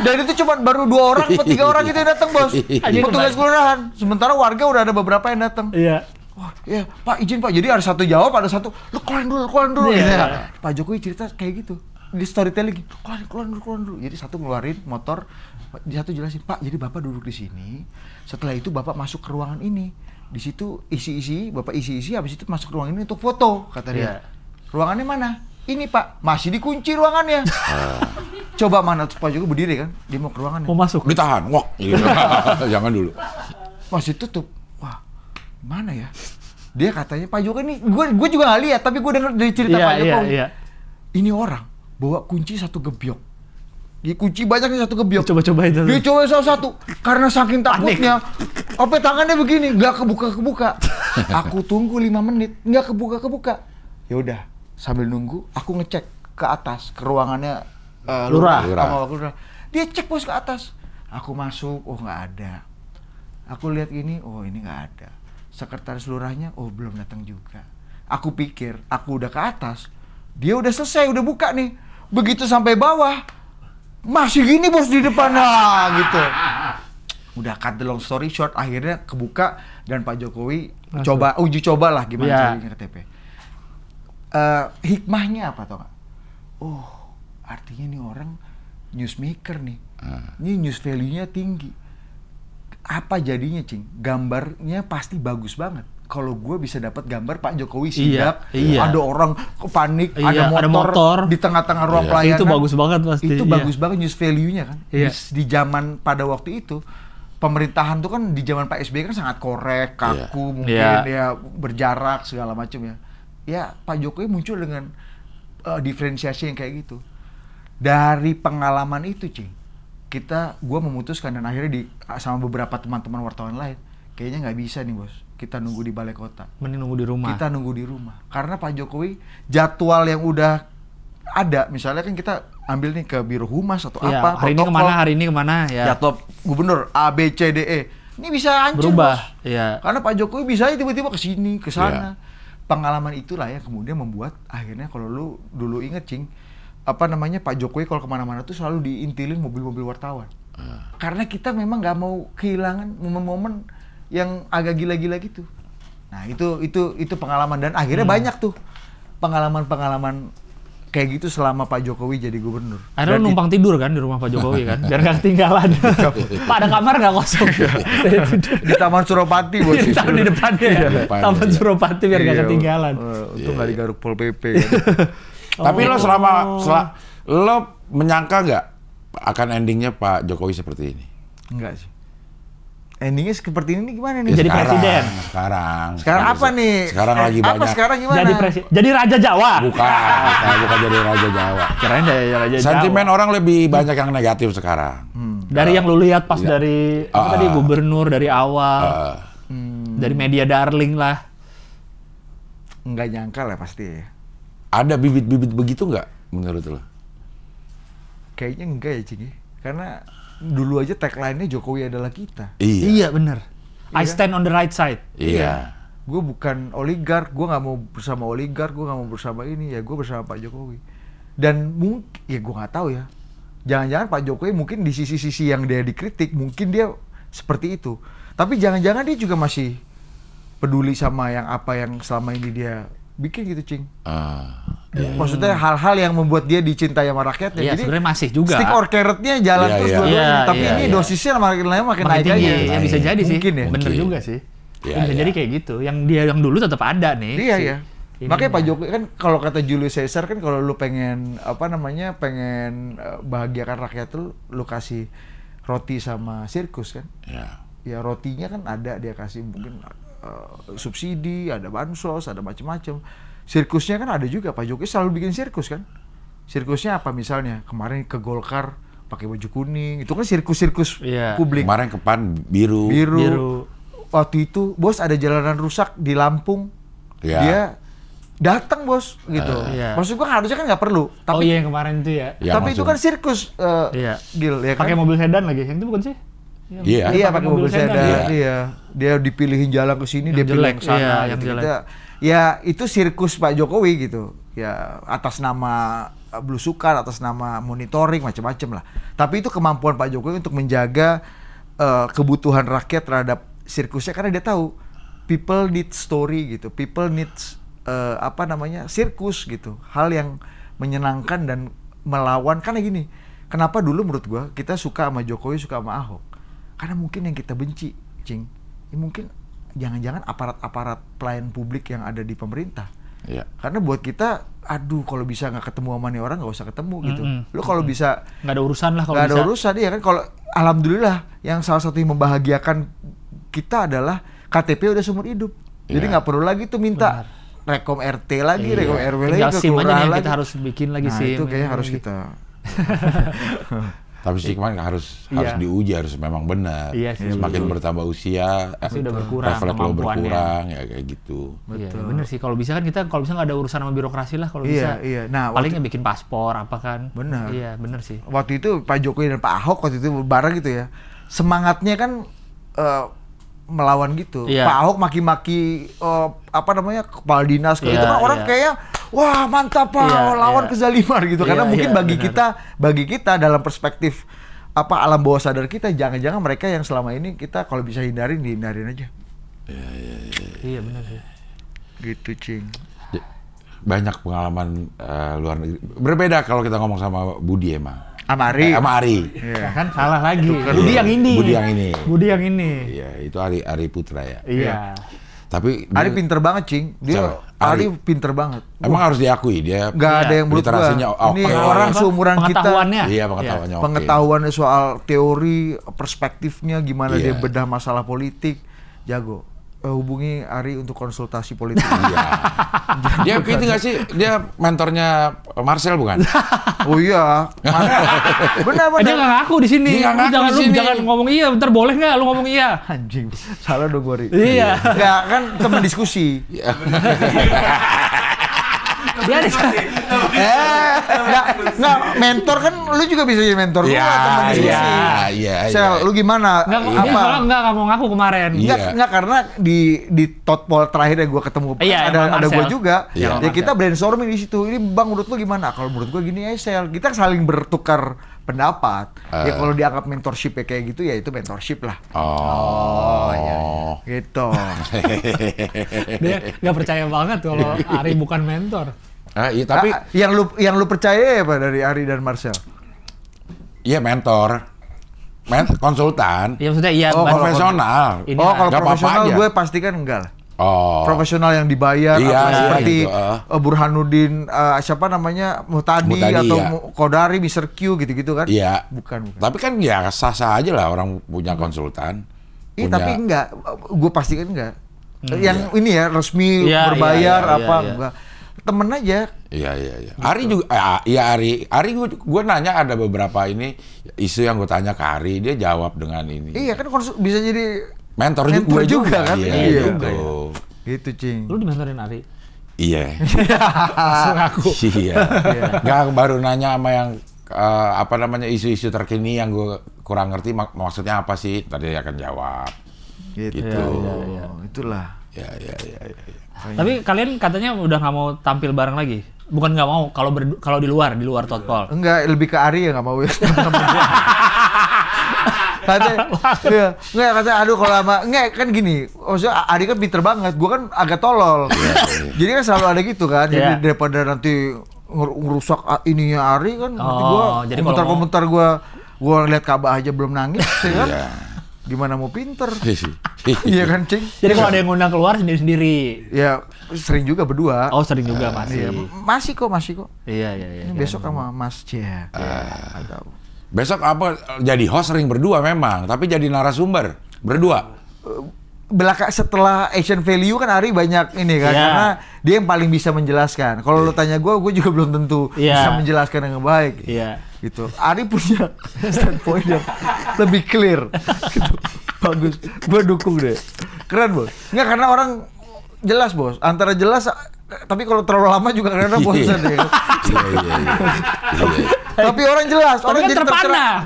Dan itu cuma baru 2 orang atau 3 orang itu yang datang bos. Petugas kelurahan. Sementara warga udah ada beberapa yang datang. Iya. Wah, iya Pak izin Pak. Jadi ada satu jawab, ada satu lu keluarin dulu. Gitu ya. Pak Jokowi cerita kayak gitu. Di storytelling, keluarin dulu. Jadi satu ngeluarin motor, di satu jelasin Pak. Jadi Bapak duduk di sini. Setelah itu Bapak masuk ke ruangan ini. Di situ Bapak isi, habis itu masuk ruangan ini untuk foto, kata dia. Ruangannya mana? Ini Pak, masih dikunci ruangannya. Coba mana tuh Pak Jokowi berdiri kan, dia mau ke ruangannya. Mau masuk. Ditahan, wah, jangan dulu. Masih tutup. Wah, mana ya? Dia katanya Pak Jokowi ini, gue juga nggak lihat, tapi gue dengar dari cerita Pak Jokowi. Ini orang bawa kunci 1 gebyok. Dia kunci banyaknya 1 gebyok. Coba-cobain satu. Dia coba satu. Karena saking takutnya, apa tangannya begini, nggak kebuka. Aku tunggu 5 menit, nggak kebuka. Ya udah, sambil nunggu, aku ngecek ke atas, ke ruangannya lurah. Dia cek bos ke atas. Aku masuk, oh nggak ada. Aku lihat ini, oh ini nggak ada. Sekretaris lurahnya, oh belum datang juga. Aku pikir, aku udah ke atas, dia udah selesai, udah buka nih. Begitu sampai bawah, masih gini bos di depan, gitu. Udah cut the long story short, akhirnya kebuka dan Pak Jokowi uji coba lah gimana caranya KTP. Hikmahnya apa tau gak? Oh, artinya nih orang newsmaker nih. Ini news value-nya tinggi. Apa jadinya cing? Gambarnya pasti bagus banget. Kalau gue bisa dapat gambar Pak Jokowi sidak, ada orang panik, ada motor di tengah-tengah ruang pelayanan. Itu bagus banget pasti. Itu bagus banget news value-nya kan. Di zaman pada waktu itu pemerintahan tuh kan di zaman Pak SBY kan sangat korek, kaku, mungkin ya berjarak segala macam ya. Ya Pak Jokowi muncul dengan diferensiasi yang kayak gitu. Dari pengalaman itu, Cing, gue memutuskan dan akhirnya sama beberapa teman-teman wartawan lain, kayaknya nggak bisa nih bos, kita nunggu di balai kota. Mending nunggu di rumah. Kita nunggu di rumah, karena Pak Jokowi jadwal yang udah ada, misalnya kan kita ambil nih ke Biro Humas atau apa, hari ini kemana ya. Jadwal gubernur A, B, C, D, E, ini bisa hancur berubah, bos. ya. Karena Pak Jokowi bisa tiba-tiba ke sini, ke sana. Pengalaman itulah yang kemudian membuat akhirnya kalau lu dulu inget, Cing, Pak Jokowi kalau kemana-mana tuh selalu diintilin mobil-mobil wartawan. Karena kita memang nggak mau kehilangan momen-momen yang agak gila-gila gitu. Nah itu pengalaman dan akhirnya banyak tuh pengalaman-pengalaman kayak gitu selama Pak Jokowi jadi gubernur. Akhirnya numpang tidur kan di rumah Pak Jokowi kan, biar nggak ketinggalan. Pak, ada kamar nggak kosong? Di Taman Suropati bos. Taruh di depannya. Taman Suropati biar nggak ketinggalan. Untung nggak digaruk Pol PP kan. Tapi lo lo menyangka nggak akan endingnya Pak Jokowi seperti ini? Enggak sih. Endingnya seperti ini gimana nih? Jadi presiden. Sekarang apa nih? Sekarang lagi apa banyak. Sekarang gimana? Jadi Raja Jawa. Bukan jadi Raja Jawa. Kirain dari Raja Jawa. Sentimen orang lebih banyak yang negatif sekarang. Dari yang lu lihat pas dari tadi gubernur dari awal. Dari media darling lah. Enggak nyangka lah pasti ya. Ada bibit-bibit begitu nggak menurut lo? Kayaknya enggak ya, Cing. Karena dulu aja tagline-nya Jokowi adalah kita. Iya bener. I stand on the right side. Iya. Gue bukan oligark, gue nggak mau bersama oligark, gue nggak mau bersama ini, ya gue bersama Pak Jokowi. Dan mungkin, ya gue nggak tahu ya. Jangan-jangan Pak Jokowi mungkin di sisi-sisi yang dia dikritik, mungkin dia seperti itu. Tapi jangan-jangan dia juga masih peduli sama apa yang selama ini dia bikin gitu, Cing. Maksudnya hal-hal yang membuat dia dicintai sama rakyatnya. Iya, jadi sebenarnya masih juga. Stick or carrot-nya jalan terus dua-duanya. Tapi ini dosisnya makin naik tinggi, aja. ya bisa jadi sih. Mungkin ya. Bener juga sih. Bisa jadi kayak gitu. Yang dulu tetap ada nih. Iya. Makanya Pak Jokowi kan kalau kata Julius Caesar kan kalau lu pengen pengen bahagiakan rakyat lu kasih roti sama sirkus kan. Ya rotinya kan ada dia kasih mungkin subsidi, ada bansos, ada macam-macam. Sirkusnya kan ada juga, Pak Jokowi selalu bikin sirkus kan. Sirkusnya apa misalnya? Kemarin ke Golkar pakai baju kuning, itu kan sirkus-sirkus publik. Kemarin ke PAN biru. Waktu itu, bos ada jalanan rusak di Lampung, dia datang bos gitu. Maksud gua harusnya kan nggak perlu. Tapi, yang kemarin itu ya. Tapi itu kan sirkus, Gil, ya kan? Pakai mobil sedan lagi, yang itu bukan sih? Iya, pakai mobil sedan. Dia dipilihin jalan ke sini, dia pilih ke sana. Ya itu sirkus Pak Jokowi gitu. Ya atas nama belusukan, atas nama monitoring macam-macam lah. Tapi itu kemampuan Pak Jokowi untuk menjaga kebutuhan rakyat terhadap sirkusnya karena dia tahu people need story gitu. People needs sirkus gitu. Hal yang menyenangkan dan melawan karena gini. Kenapa dulu menurut gua kita suka sama Jokowi, suka sama Ahok? Karena mungkin yang kita benci, Cing, ya mungkin jangan-jangan aparat-aparat pelayan publik yang ada di pemerintah. Karena buat kita, kalau bisa nggak ketemu sama nih orang nggak usah ketemu gitu. Lo kalau bisa nggak ada urusan lah kalau bisa. Nggak ada urusan ya kan. Kalau alhamdulillah yang salah satu yang membahagiakan kita adalah KTP udah seumur hidup. Jadi nggak perlu lagi tuh minta rekom RT lagi, rekom RW lagi, ke kelurahan lagi. Kita harus bikin lagi SIM. Itu kayaknya harus kita. Tapi sih kemarin harus diuji, harus memang benar. Semakin bertambah usia, sudah berkurang, refleks lo berkurang, ya kayak gitu. Betul. Bener sih, kalau bisa kan kita, kalau bisa nggak ada urusan sama birokrasi lah kalau bisa. Nah, palingnya bikin paspor apa kan. Benar. Iya, bener sih. Waktu itu Pak Jokowi dan Pak Ahok waktu itu bareng gitu ya. Semangatnya kan melawan gitu. Pak Ahok maki-maki kepala dinas itu kan orang kayaknya wah mantap Pak lawan kezaliman gitu karena mungkin bagi kita dalam perspektif alam bawah sadar kita jangan-jangan mereka yang selama ini kita kalau bisa hindarin aja. Iya benar sih. Gitu, Cing. Banyak pengalaman luar negeri. Berbeda kalau kita ngomong sama Budi emang. Sama Ari. Kan salah lagi. Budi yang ini. Iya, itu Ari Putra ya. Iya. Tapi Ari pinter banget, Cing. Dia Ari pinter banget. Emang harus diakui dia. Nggak ada yang menurut gua. literasinya Ini oke. orang seumuran kita. Pengetahuannya. Iya, pengetahuannya oke. Pengetahuannya soal teori, perspektifnya, gimana Iya. dia bedah masalah politik, jago. Hubungi Ari untuk konsultasi politik. Iya. Dia itu nggak sih? Dia mentornya Marcel bukan? Oh iya. Benar. Dia nggak ngaku di sini. Dia nggak ngaku Jangan di lu sini. jangan ngomong iya. Bentar boleh nggak lu ngomong iya? Anjing, salah dong gue. Iya. Enggak, kan teman diskusi. Dia Enggak, mentor kan lu juga bisa jadi mentor gua, Iya, teman diskusi. iya. Sel, lu gimana? Nggak, dia soalnya nggak mau ngaku kemarin. Iya. Enggak, karena di Totpol terakhir yang gua ketemu Iya, ada Marcel. gua juga. Iya. Ya kita brainstorming di situ. Ini Bang menurut lu gimana? Kalau menurut gua gini ya Sel. Kita saling bertukar pendapat. Ya kalau dianggap mentorship ya kayak gitu ya itu mentorship lah. Oh, iya. Gitu. Dia nggak percaya banget kalau Ari bukan mentor. Iya, tapi yang lu percaya ya Pak dari Ari dan Marcel? iya mentor. Konsultan. Iya maksudnya iya. Oh, Bang. Profesional. Ini Oh, kalau nggak apa-apa profesional aja. gue pastikan enggak lah. Oh. Profesional yang dibayar Iya, apa, iya, seperti gitu, Burhanuddin siapa namanya Muhtadi atau iya. Kodari, Mr. Q gitu-gitu kan? Iya. Bukan. Tapi kan ya sah-sah aja lah orang punya konsultan. Iya, tapi enggak. Gue pastikan enggak. Yang ini ya resmi Iya, berbayar iya, apa iya. enggak. Temen aja. Iya. Ari juga, iya Ari gue nanya ada beberapa ini isu yang gue tanya ke Ari, dia jawab dengan ini. Iya kan bisa jadi Mentor mentor juga kan? Iya, Iya. gitu. Gitu, Cing. Lu dimentorin Ari. Iya. Langsung ngaku. Iya. Nggak baru nanya sama yang apa namanya isu-isu terkini yang gue kurang ngerti maksudnya apa sih? Tadi dia akan jawab. Gitu. Gitu. Itulah. Ya. Tapi kalian katanya udah nggak mau tampil bareng lagi. Bukan nggak mau, kalau di luar Totpol. Enggak, lebih ke Ari ya nggak mau ya. Katanya, iya, enggak katanya aduh kalau sama enggak kan gini, maksudnya Ari kan pinter banget, gua kan agak tolol. Jadi kan selalu ada gitu kan, jadi daripada nanti ngerusak ininya Ari kan, nanti gua jadi komentar-komentar gua lihat Ka'bah aja belum nangis, ya kan? Gimana mau pinter? Iya kan, Cing? Jadi kalau ada yang ngundang keluar sendiri-sendiri. Ya sering juga berdua. Oh sering juga masih. Iya, masih kok. Iya. Ini besok sama Mas Cia. Atau Besok apa jadi host sering berdua memang, tapi jadi narasumber berdua. belakang setelah Asian Value kan Ari banyak ini kan, karena dia yang paling bisa menjelaskan. Kalau lo tanya gue juga belum tentu bisa menjelaskan dengan baik. Iya. Gitu. Ari punya standpoint yang lebih clear. Gitu. Bagus. Gue dukung deh. Keren bos. Nggak karena orang jelas bos. Antara jelas, tapi kalau terlalu lama juga kadang-kadang bosan deh. Tapi orang jelas, orang jadi terpana,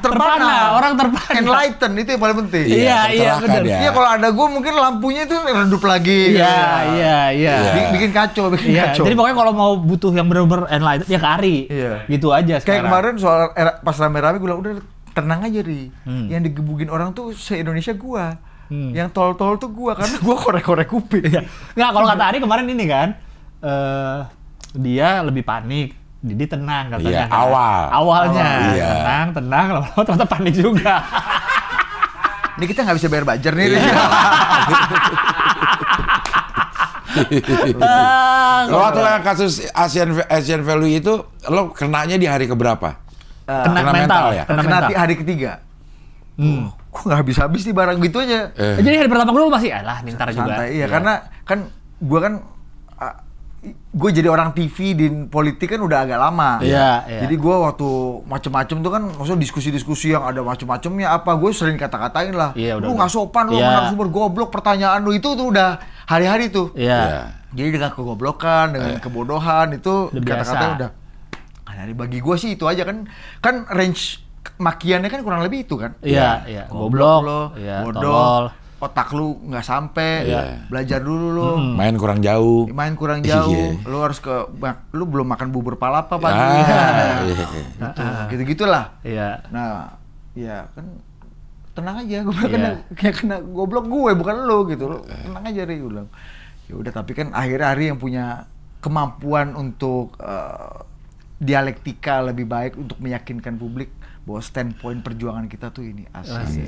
orang terpana. Enlighten itu yang paling penting. Iya benar. Iya kalau ada gue mungkin lampunya itu redup lagi. Iya. Bikin kacau. Jadi pokoknya kalau mau butuh yang benar-benar enlightened ya ke Ari. Iya. Gitu aja sekarang. Kayak kemarin soal pas rame-rame gue bilang udah tenang aja Ri. Yang digebugin orang tuh se-Indonesia gua. Yang tol-tol tuh gua karena gua korek-korek kuping. Nggak, kalau kata Ari kemarin ini kan dia lebih panik. Didi tenang katanya. Iya, Awalnya. Iya. Tenang, lama-lama ternyata panik juga. Ini kita nggak bisa bayar bajar nih. Ri. Lo waktu yang kasus Asian Value itu, lo kenanya di hari keberapa? Kena mental ya? Kena hari ketiga. Kok nggak habis-habis nih barang gitu aja. Jadi hari pertama gue masih, alah mintar juga. Santai, iya. Karena kan gue jadi orang TV di politik kan udah agak lama. Iya. Jadi gue waktu macem-macem tuh kan, maksudnya diskusi-diskusi yang ada macem-macemnya apa, gue sering kata-katain lah. Iya, lu nggak sopan, lu narasumber goblok, pertanyaan lu itu tuh udah hari-hari tuh. Iya. Jadi dengan kegoblokan, dengan kebodohan itu kata-katanya udah. Dari bagi gue sih itu aja kan range makiannya kan kurang lebih itu kan. Iya. Goblok lo, bodoh. Tolol. Otak lu nggak sampai, belajar dulu lu. Main kurang jauh. Lu harus lu belum makan bubur palapa pagi. Gitu-gitulah. Iya. Nah, ya kan tenang aja, gue kena goblok gue bukan lu gitu. Lu tenang aja Ri, gue bilang. Ya udah, tapi kan akhirnya Ari yang punya kemampuan untuk dialektika lebih baik untuk meyakinkan publik bahwa standpoint perjuangan kita tuh ini asli.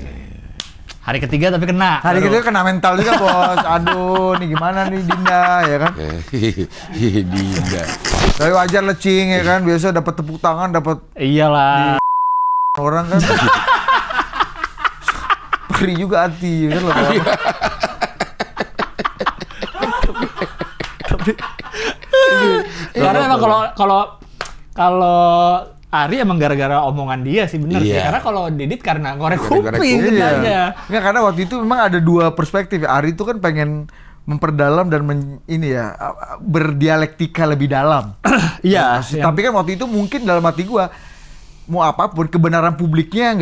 Hari ketiga tapi kena. Hari ketiga kena mental juga bos. Aduh, nih gimana nih Dinda ya kan? Dinda. Tapi wajar lah Cing ya kan, biasa dapat tepuk tangan, dapat Iyalah. orang kan. Perih juga hati ya kan lo. Karena emang kalau Ari emang gara-gara omongan dia sih bener sih. Karena kalau Didit karena ngorek kuping aja. Nggak, karena waktu itu memang ada dua perspektif. Ari itu kan pengen memperdalam dan berdialektika lebih dalam. Iya. Tapi kan waktu itu mungkin dalam hati gua mau apapun kebenaran publiknya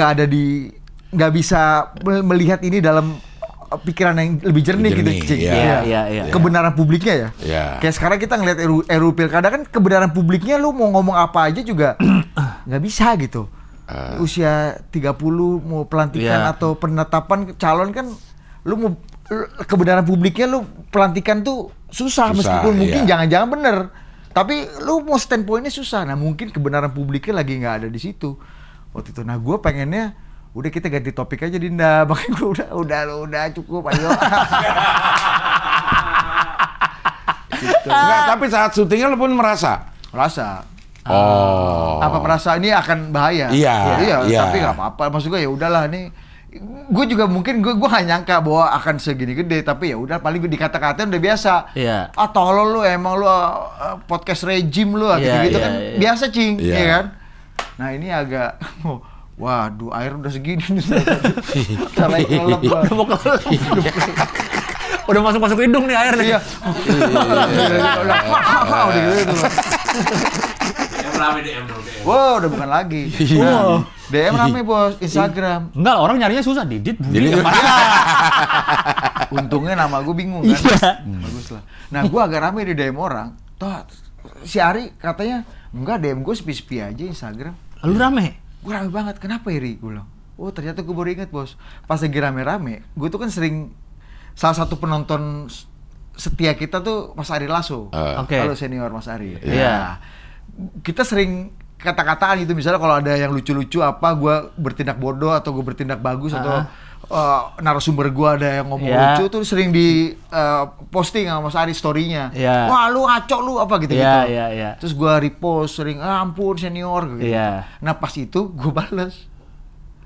nggak bisa melihat ini dalam pikiran yang lebih jernih gitu. Iya. Kebenaran publiknya ya. Kayak sekarang kita ngeliat RUU Pilkada kan kebenaran publiknya lu mau ngomong apa aja juga nggak bisa gitu. Usia 30 mau pelantikan atau penetapan calon kan lu mau kebenaran publiknya lu pelantikan tuh susah meskipun mungkin jangan-jangan bener. Tapi lu mau standpointnya susah. Nah mungkin kebenaran publiknya lagi nggak ada di situ waktu itu. Nah gue pengennya udah kita ganti topik aja Dinda. Makanya gue udah cukup ayo. Gitu. Enggak, tapi saat syutingnya lu pun merasa. Oh. Apa merasa ini akan bahaya? Iya. Tapi nggak apa-apa. Maksud gue ya udahlah nih. Gue juga mungkin gue nggak nyangka bahwa akan segini gede, tapi ya udah paling gue dikata-katain udah biasa. Iya. Tolol lu emang lu podcast rejim lu gitu-gitu kan biasa Cing, ya kan? Nah ini agak waduh air udah segini nih. Cara kelelep udah mau kelelep. Udah masuk hidung nih air nih. Iya. Udah gitu. DM. Wow, udah bukan lagi. DM rame bos, Instagram. Enggak, orang nyarinya susah. Didit Budi. Untungnya nama gue bingung kan. Bagus lah. Nah gue agak rame di DM orang. Toh si Ari katanya enggak DM gue sepi-sepi aja Instagram. Lu rame? Gue rame banget. Kenapa Iri? Gue bilang. Oh ternyata gue baru inget bos. Pas lagi rame-rame, gue tuh kan sering salah satu penonton setia kita tuh Mas Ari Lasso. Halo senior Mas Ari. Iya. Kita sering kata-kataan gitu, misalnya kalau ada yang lucu-lucu apa gue bertindak bodoh atau gue bertindak bagus atau narasumber gue ada yang ngomong lucu tuh sering di posting sama Mas Ari story-nya. Wah lu ngaco lu apa gitu-gitu. Terus gue repost sering ampun senior gitu. Nah pas itu gue bales.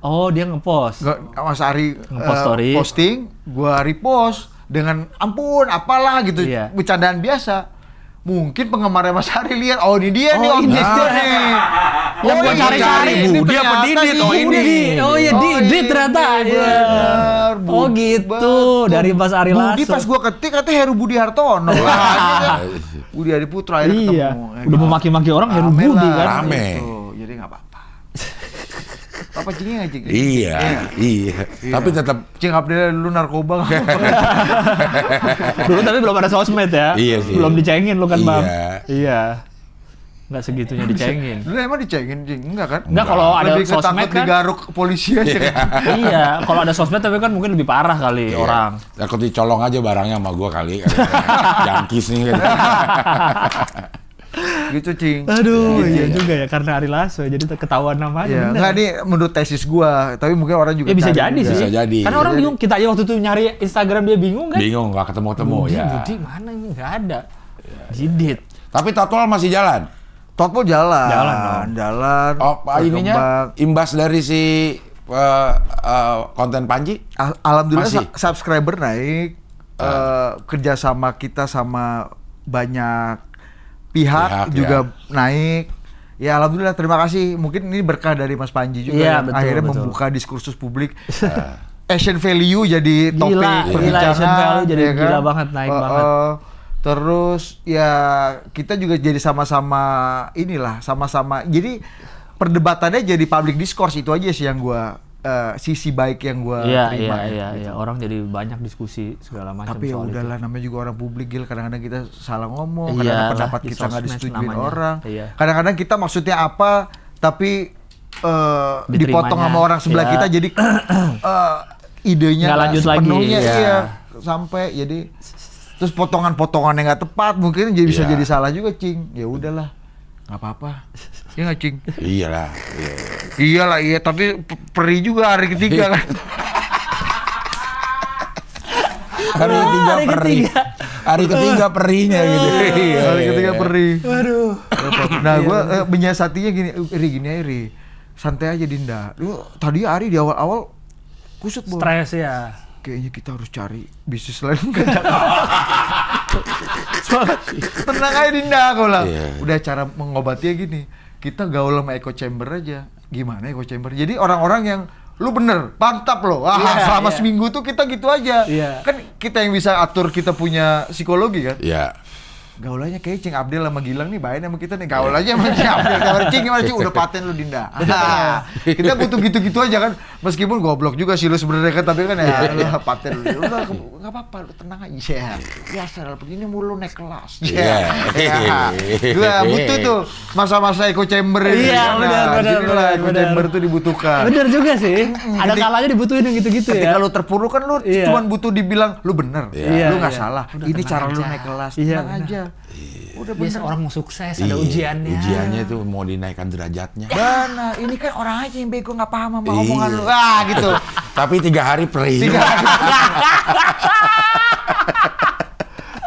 Oh dia ngepost. Mas Ari story. Posting, gue repost dengan ampun apalah gitu, bercandaan biasa. Mungkin penggemarnya Mas Ari lihat, oh ini dia nih objeknya nih. Yang gua cari-cari Budi apa Didit? Oh ini. Oh iya Didit ternyata. Oh gitu, dari Mas Ari Lasso. Budi pas gua ketik katanya Heru Budi Hartono. Budi Adiputra akhirnya ketemu. Udah mau maki-maki orang Heru Budi kan. Rame. Jadi nggak apa-apa. Apa Cing aja gitu. Iya. Tapi tetap Cing update dulu narkoba. Dulu tapi belum ada sosmed ya. Iya sih. Belum dicengin lu kan, Bang. Iya. Nggak segitunya dicengin. Dulu emang dicengin, Cing? Enggak kan? Enggak, kalau ada lebih sosmed kan. digaruk polisi aja kan. Iya, kalau ada sosmed tapi kan mungkin lebih parah kali orang. Takut dicolong aja barangnya sama gua kali. Jangkis nih kan. Gitu Cing. Aduh, iya juga ya karena Ari Lasso jadi ketahuan namanya. Iya, enggak nih menurut tesis gua, tapi mungkin orang juga bisa jadi sih. Bisa jadi. Karena orang bingung, kita aja waktu itu nyari Instagram dia bingung kan? Bingung, nggak ketemu-temu ya. Budi mana ini nggak ada. Didit. Tapi Totwal masih jalan. Totpo jalan. Jalan. Oh, ininya imbas dari si konten Panji? Alhamdulillah subscriber naik. Kerjasama kita sama banyak pihak juga naik. Ya alhamdulillah, terima kasih. Mungkin ini berkah dari Mas Panji juga yang akhirnya membuka diskursus publik. Asian value jadi topik perbincangan. Asian value jadi gila banget, naik banget. Terus ya kita juga jadi sama-sama sama-sama. Jadi perdebatannya jadi public discourse, itu aja sih yang gua sisi baik yang gua terima. Iya. Orang jadi banyak diskusi segala macam. Tapi ya udahlah, namanya juga orang publik, Gil. Kadang-kadang kita salah ngomong, kadang-kadang pendapat kita nggak disetujui orang. Kadang-kadang kita maksudnya apa, tapi dipotong sama orang sebelah kita, jadi idenya nggak lanjut sepenuhnya, lagi. Sampai jadi terus potongan-potongan yang nggak tepat, mungkin jadi bisa jadi salah juga, Cing. Ya udahlah, nggak apa-apa. Ya nggak, Cing? Iyalah. Iyalah, tapi perih juga hari ketiga kan. Hari ketiga perih. Hari ketiga perihnya gitu. Hari ketiga perih. Waduh. Nah, gue menyiasatinya gini aja, Ri. Santai aja Dinda. Lu tadi Ari di awal-awal kusut, Bo. Stres ya. Kayaknya kita harus cari bisnis lain. Tenang aja Dinda, kau lah. Udah cara mengobatinya gini. Kita gaul sama echo chamber aja. Gimana echo chamber? Jadi orang-orang yang lu bener, mantap loh. Selama seminggu tuh kita gitu aja. Kan kita yang bisa atur, kita punya psikologi kan. Iya. Gaulannya kayak Cing Abdel sama Gilang nih baik sama kita nih. Gaul aja sama Cing Abdel. Cing gimana Cing? Udah paten lu Dinda. Kita butuh gitu-gitu aja kan. Meskipun goblok juga sih lu sebenarnya kan, tapi kan ya lu paten lu. Udah enggak apa-apa, lu tenang aja. Biasa lah begini mulu naik kelas. Gua butuh tuh masa-masa echo chamber ini. Iya, benar. Echo chamber tuh dibutuhkan. Bener juga sih. Ada kalanya dibutuhin yang gitu-gitu ya. Ketika lu terpuruk kan lu cuma butuh dibilang lu bener. Lu nggak salah. Ini cara lu naik kelas. Tenang aja. Udah biasa orang mau sukses, ada ujiannya. Ujiannya itu mau dinaikkan derajatnya. Benar, ini kan orang aja yang bego nggak paham sama omongan lu. Gitu. Tapi 3 hari perih.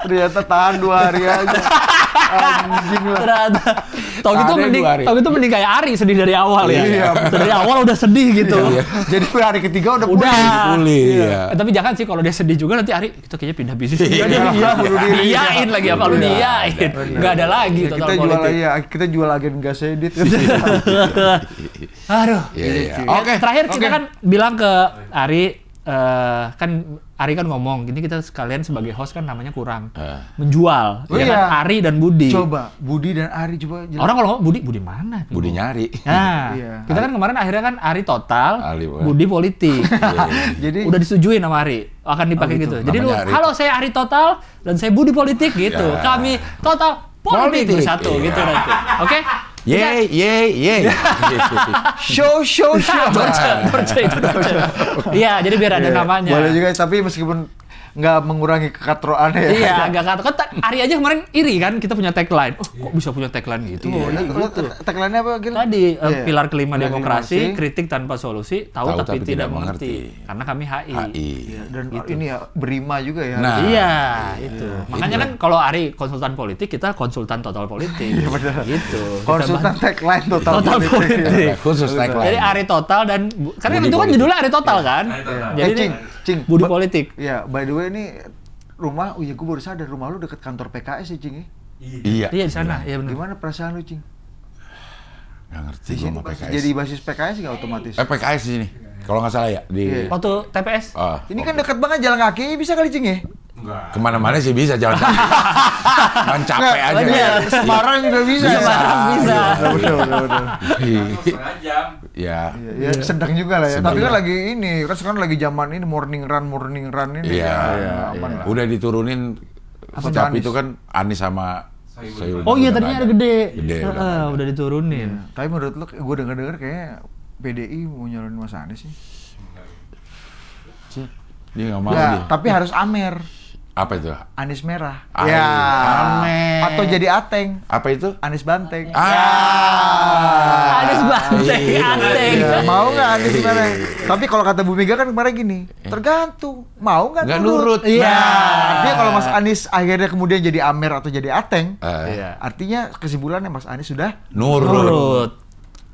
Ternyata tahan 2 hari aja. Anjing lah. Ternyata. Tau gitu mending kayak Ari sedih dari awal ya. Iya. Dari awal udah sedih gitu. Jadi hari ketiga udah pulih. Tapi jangan sih kalau dia sedih juga nanti Ari kita kayaknya pindah bisnis. Diiyain lagi apa lu diiyain. Enggak ada lagi total politik. Kita jual agen gas edit. Aduh. Oke. Terakhir kita kan bilang ke Ari, kan Ari kan ngomong, ini kita sekalian sebagai host kan namanya kurang menjual. Ya kan Ari dan Budi. Coba Budi dan Ari coba jelas. Orang kalau ngomong Budi mana? Budi nyari. Nah, kita kan kemarin akhirnya kan Ari total, Budi politik. Jadi udah disetujuin sama Ari, akan dipakai gitu. Jadi lu, halo saya Ari total dan saya Budi politik gitu. Kami total politik bersatu gitu nanti. Oke? Yeay. Show. Dorce itu. Iya, jadi biar ada namanya. Boleh juga, tapi meskipun nggak mengurangi kekatroannya ya. Iya, nggak katro. Kan Ari aja kemarin iri kan, kita punya tagline. Kok bisa punya tagline gitu? Tagline-nya apa Gil? Tadi, pilar kelima demokrasi, kritik tanpa solusi, tahu tapi tidak mengerti. Karena kami HI. Dan ini ya, berima juga ya. Nah, iya, itu. Makanya kan kalau Ari konsultan politik, kita konsultan total politik. Gitu. Konsultan tagline total politik. Khusus tagline. Jadi Ari total dan, karena itu kan judulnya Ari total kan? Jadi Cing, Budi politik. Iya, by the way ini rumah, gue baru sadar rumah lu deket kantor PKS sih, Cing. Iya. Iya di sana, iya benar. Gimana perasaan lu, Cing? Nggak ngerti gua sama PKS. Jadi basis PKS nggak otomatis? PKS sini, kalau nggak salah ya di. Waktu TPS. Ini kan dekat banget jalan kaki, bisa kali Cing ya? Kemana-mana sih bisa jalan kaki. Kan capek aja. Semarang juga bisa. Semarang bisa. Betul. Setengah jam. Ya, sedang juga lah ya. Tapi kan lagi ini, kan sekarang lagi zaman ini morning run ini. Iya. Udah diturunin. Tapi itu kan Anies sama Sayul. Oh iya, tadinya ada gede. Udah diturunin. Tapi menurut lu, gue dengar kayak PDI mau nyalonin Mas Anies sih. Dia nggak mau dia. Tapi harus Amer. Apa itu? Anies merah. Ya. Amer. Atau jadi Ateng. Apa itu? Anies Banteng. Anies Banteng. Mau nggak Anies merah? Tapi kalau kata Bu Mega kan kemarin gini, tergantung. Mau nggak nurut? Iya. Artinya kalau Mas Anies akhirnya kemudian jadi Amer atau jadi Ateng, artinya kesimpulannya Mas Anies sudah nurut.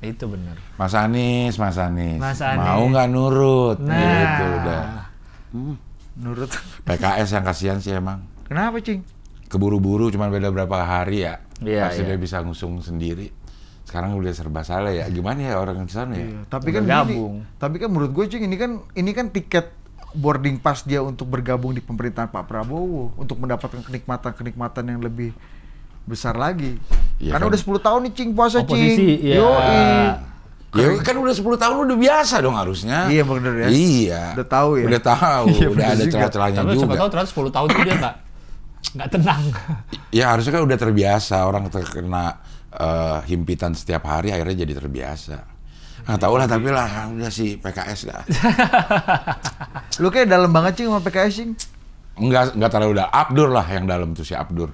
Itu benar. Mas Anies. Mau nggak nurut? Nah. Gitu udah. Nurut. PKS yang kasihan sih emang. Kenapa, Cing? Keburu-buru cuma beda berapa hari ya. Pasti dia Iya. bisa ngusung sendiri. Sekarang udah serba salah ya. Gimana ya orang di sana ya? Iya, tapi kan gabung. Tapi kan menurut gue, Cing, ini kan tiket boarding pass dia untuk bergabung di pemerintahan Pak Prabowo, untuk mendapatkan kenikmatan yang lebih besar lagi. Ya, karena kan? udah 10 tahun nih, Cing, puasa, Oposisi, Cing. iya. Ya kan udah 10 tahun udah biasa dong harusnya. Iya bener ya. Iya. Udah tahu ya. Udah tahu. Iya, udah bener ada juga. celah-celahnya Tapi juga. siapa tahu ternyata 10 tahun itu dia nggak tenang. Ya harusnya kan udah terbiasa orang terkena himpitan setiap hari akhirnya jadi terbiasa. Nah tau lah tapi lah udah si PKS dah. Lu kayak dalam banget, Cing, sama PKS, Cing. Enggak terlalu dalam. Abdur lah yang dalam tuh si Abdur.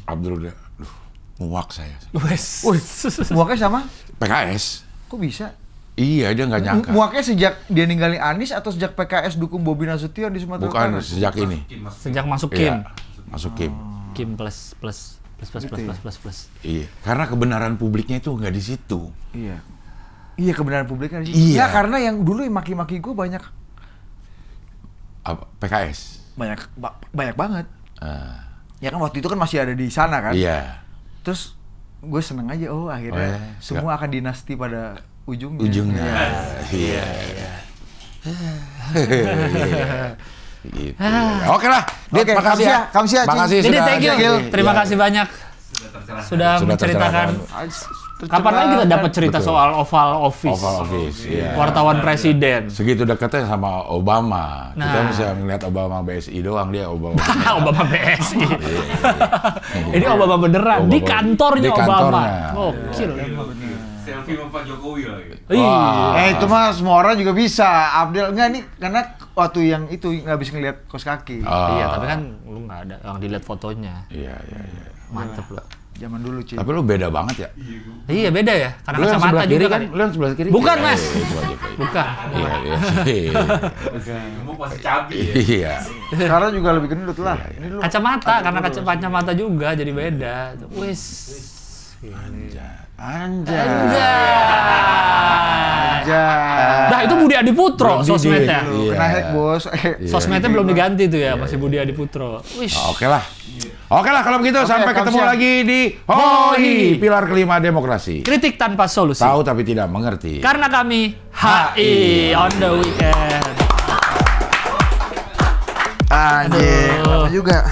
Abdur udah muak saya. Wes. Muaknya sama? PKS. Kok bisa? Iya, dia nggak nyangka. Muaknya sejak dia ninggalin Anies atau sejak PKS dukung Bobi Nasution di Sumatera Bukan Utara? sejak ini. Sejak masuk Iya, Kim. masuk Kim. Kim plus. Iya, karena kebenaran publiknya itu nggak di situ. Iya. Iya, kebenaran publiknya di situ. Iya. Nggak, karena yang dulu yang maki-maki gue banyak PKS. banyak banget. Ya kan waktu itu kan masih ada di sana kan. Iya. Terus gue seneng aja, akhirnya semua akan dinasti pada ujungnya. Iya. Gitu. Oke lah, Dit, Oke, makasih ya. Kamsia, Makasih Jadi sudah thank you. hadir. Terima Iya. kasih banyak. Sudah menceritakan. Kapan lagi kita dapat cerita Betul. soal Oval Office? Oval Office, iya. Wartawan presiden. Segitu dekatnya sama Obama. Kita Nah. bisa melihat Obama BSI doang, dia Obama. Obama BSI. Ini Obama beneran di Obama. kantornya Di Obama. kantornya. Gokil. Selfie sama Pak Jokowi lagi. Iya. Itu mah semua orang juga bisa. Abdel enggak nih karena waktu yang itu nggak bisa ngeliat kos kaki. Iya, tapi kan lu nggak ada yang dilihat fotonya. Iya. Mantep lu. Zaman dulu, Ci. Tapi lu beda banget ya. Iya beda ya, karena Lu yang kacamata sebelah kiri juga kan? Lu yang sebelah kiri. Bukan, Iya, Mas. iya, itu aja, Pak. Bukan. Iya. Kamu pasti cabi ya. Iya. Sekarang juga lebih gendut lah. Ini lu Kacamata, karena kacamata juga jadi beda. Wis. Anjay. aja. Nah itu Budi Adiputro Belum sosmednya. didik. Iya. Kena hack, Bos. Sosmednya belum diganti tuh ya, masih Budi Adiputro. Wish. Oke lah. Oke lah kalau begitu sampai ketemu Kamsia. lagi di HOI, pilar kelima demokrasi. Kritik tanpa solusi. Tahu tapi tidak mengerti. Karena kami HI on the weekend. Anjir, Aduh. juga.